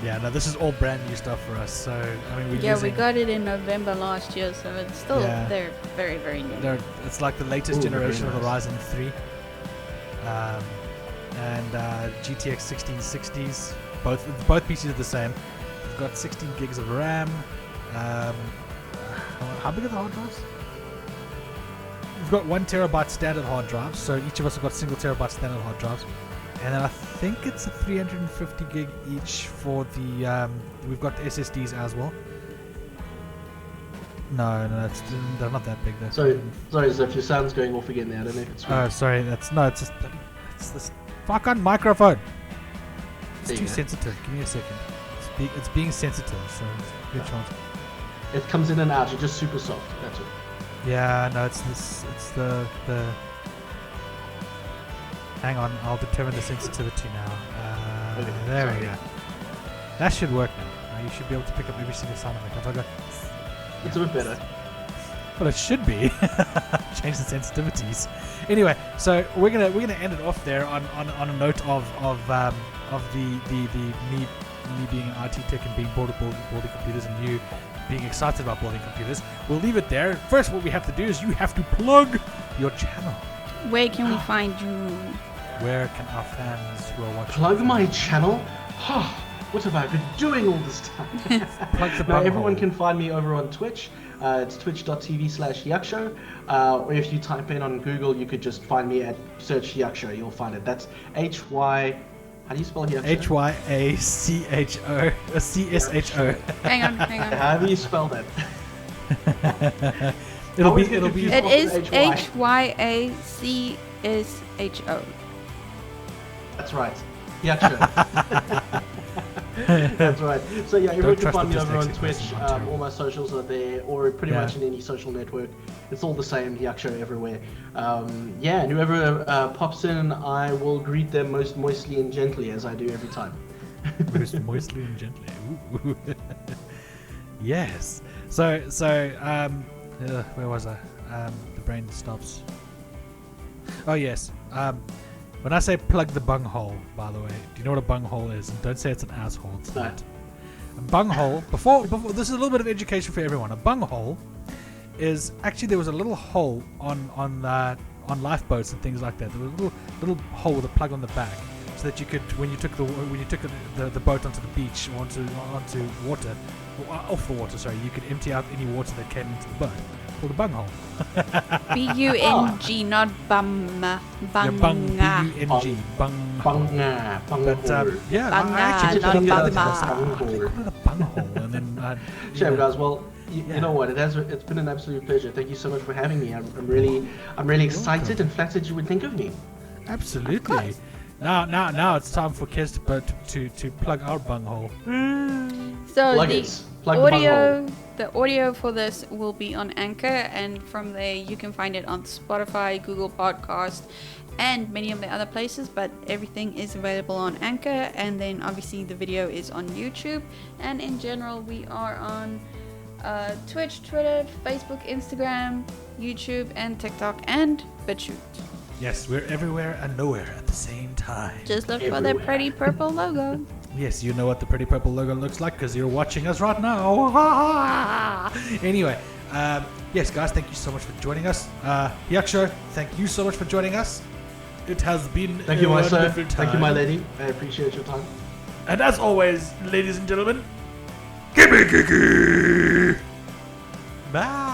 Yeah, no, this is all brand new stuff for us. So, I mean, we got it in November last year, so it's still they're very, very new. It's like the latest generation of the Ryzen 3 and GTX 1660s. Both PCs are the same. We've got 16 gigs of RAM. How big are the hard drives? We've got 1 terabyte standard hard drives, so each of us have got single terabyte standard hard drives. And then I think it's a 350 gig each for the, we've got the SSDs as well. No, they're not that big though. Sorry, so if your sound's going off again there, I don't know if it's... Oh, sorry, it's this fucking microphone. It's too sensitive, give me a second. It's being sensitive, so it's a good chance. It comes in and out, you're just super soft, that's it. Yeah, no, it's the hang on, I'll determine the sensitivity now. There we go. That should work now. You should be able to pick up every single sound of it. I'll go. It's a bit better. Well, it should be. Change the sensitivities. Anyway, so we're gonna end it off there on a note of the me being an IT tech and being building computers and you being excited about building computers. We'll leave it there. First, what we have to do is you have to plug your channel. Where can we find you? Where can our fans who are watching plug my channel? What have I been doing all this time? Now, everyone can find me over on Twitch. It's twitch.tv/Hyacsho. Or if you type in on Google, you could just find me at search Hyacsho. You'll find it. That's H-Y... How do you spell Hyacsho? Hyacsho. Hang on. How do you spell that? It'll be. It is Hyacsho. That's right. Hyacsho. That's right. So yeah, everyone can find me over on Twitch. All my socials are there, or pretty much in any social network. It's all the same, Hyacsho everywhere. And whoever pops in, I will greet them most moistly and gently, as I do every time. Most moistly and gently. Ooh. Yes. So where was I? The brain stops. Oh yes. When I say plug the bunghole, by the way, do you know what a bunghole is? And don't say it's an asshole. It's not. A bunghole. Before this is a little bit of education for everyone. A bunghole is actually there was a little hole on lifeboats and things like that. There was a little hole with a plug on the back, so that you could when you took the boat onto the beach or onto water, or off the water. Sorry, you could empty out any water that came into the boat. Called a bunghole. B-U-N-G, not bum. B-U-N-G. Bunga. But yeah, Bunga, I actually not called bumma. it a bunghole, and then shame, guys. Well, you know what? It's been an absolute pleasure. Thank you so much for having me. I'm really excited and flattered you would think of me. Absolutely. Now it's time for Kez to plug our bunghole. So Plug the audio for this will be on Anchor, and from there you can find it on Spotify, Google Podcast, and many of the other places, but everything is available on Anchor, and then obviously the video is on YouTube, and in general we are on Twitch, Twitter, Facebook, Instagram, YouTube, and TikTok, and BitChute. Yes, we're everywhere and nowhere at the same time. Just look for the pretty purple logo. Yes, you know what the pretty purple logo looks like because you're watching us right now. Anyway, yes, guys, thank you so much for joining us. Hyacsho, thank you so much for joining us. It has been Thank you, my sir. wonderful time. Thank you, my lady. I appreciate your time. And as always, ladies and gentlemen, gimme giggy! Bye.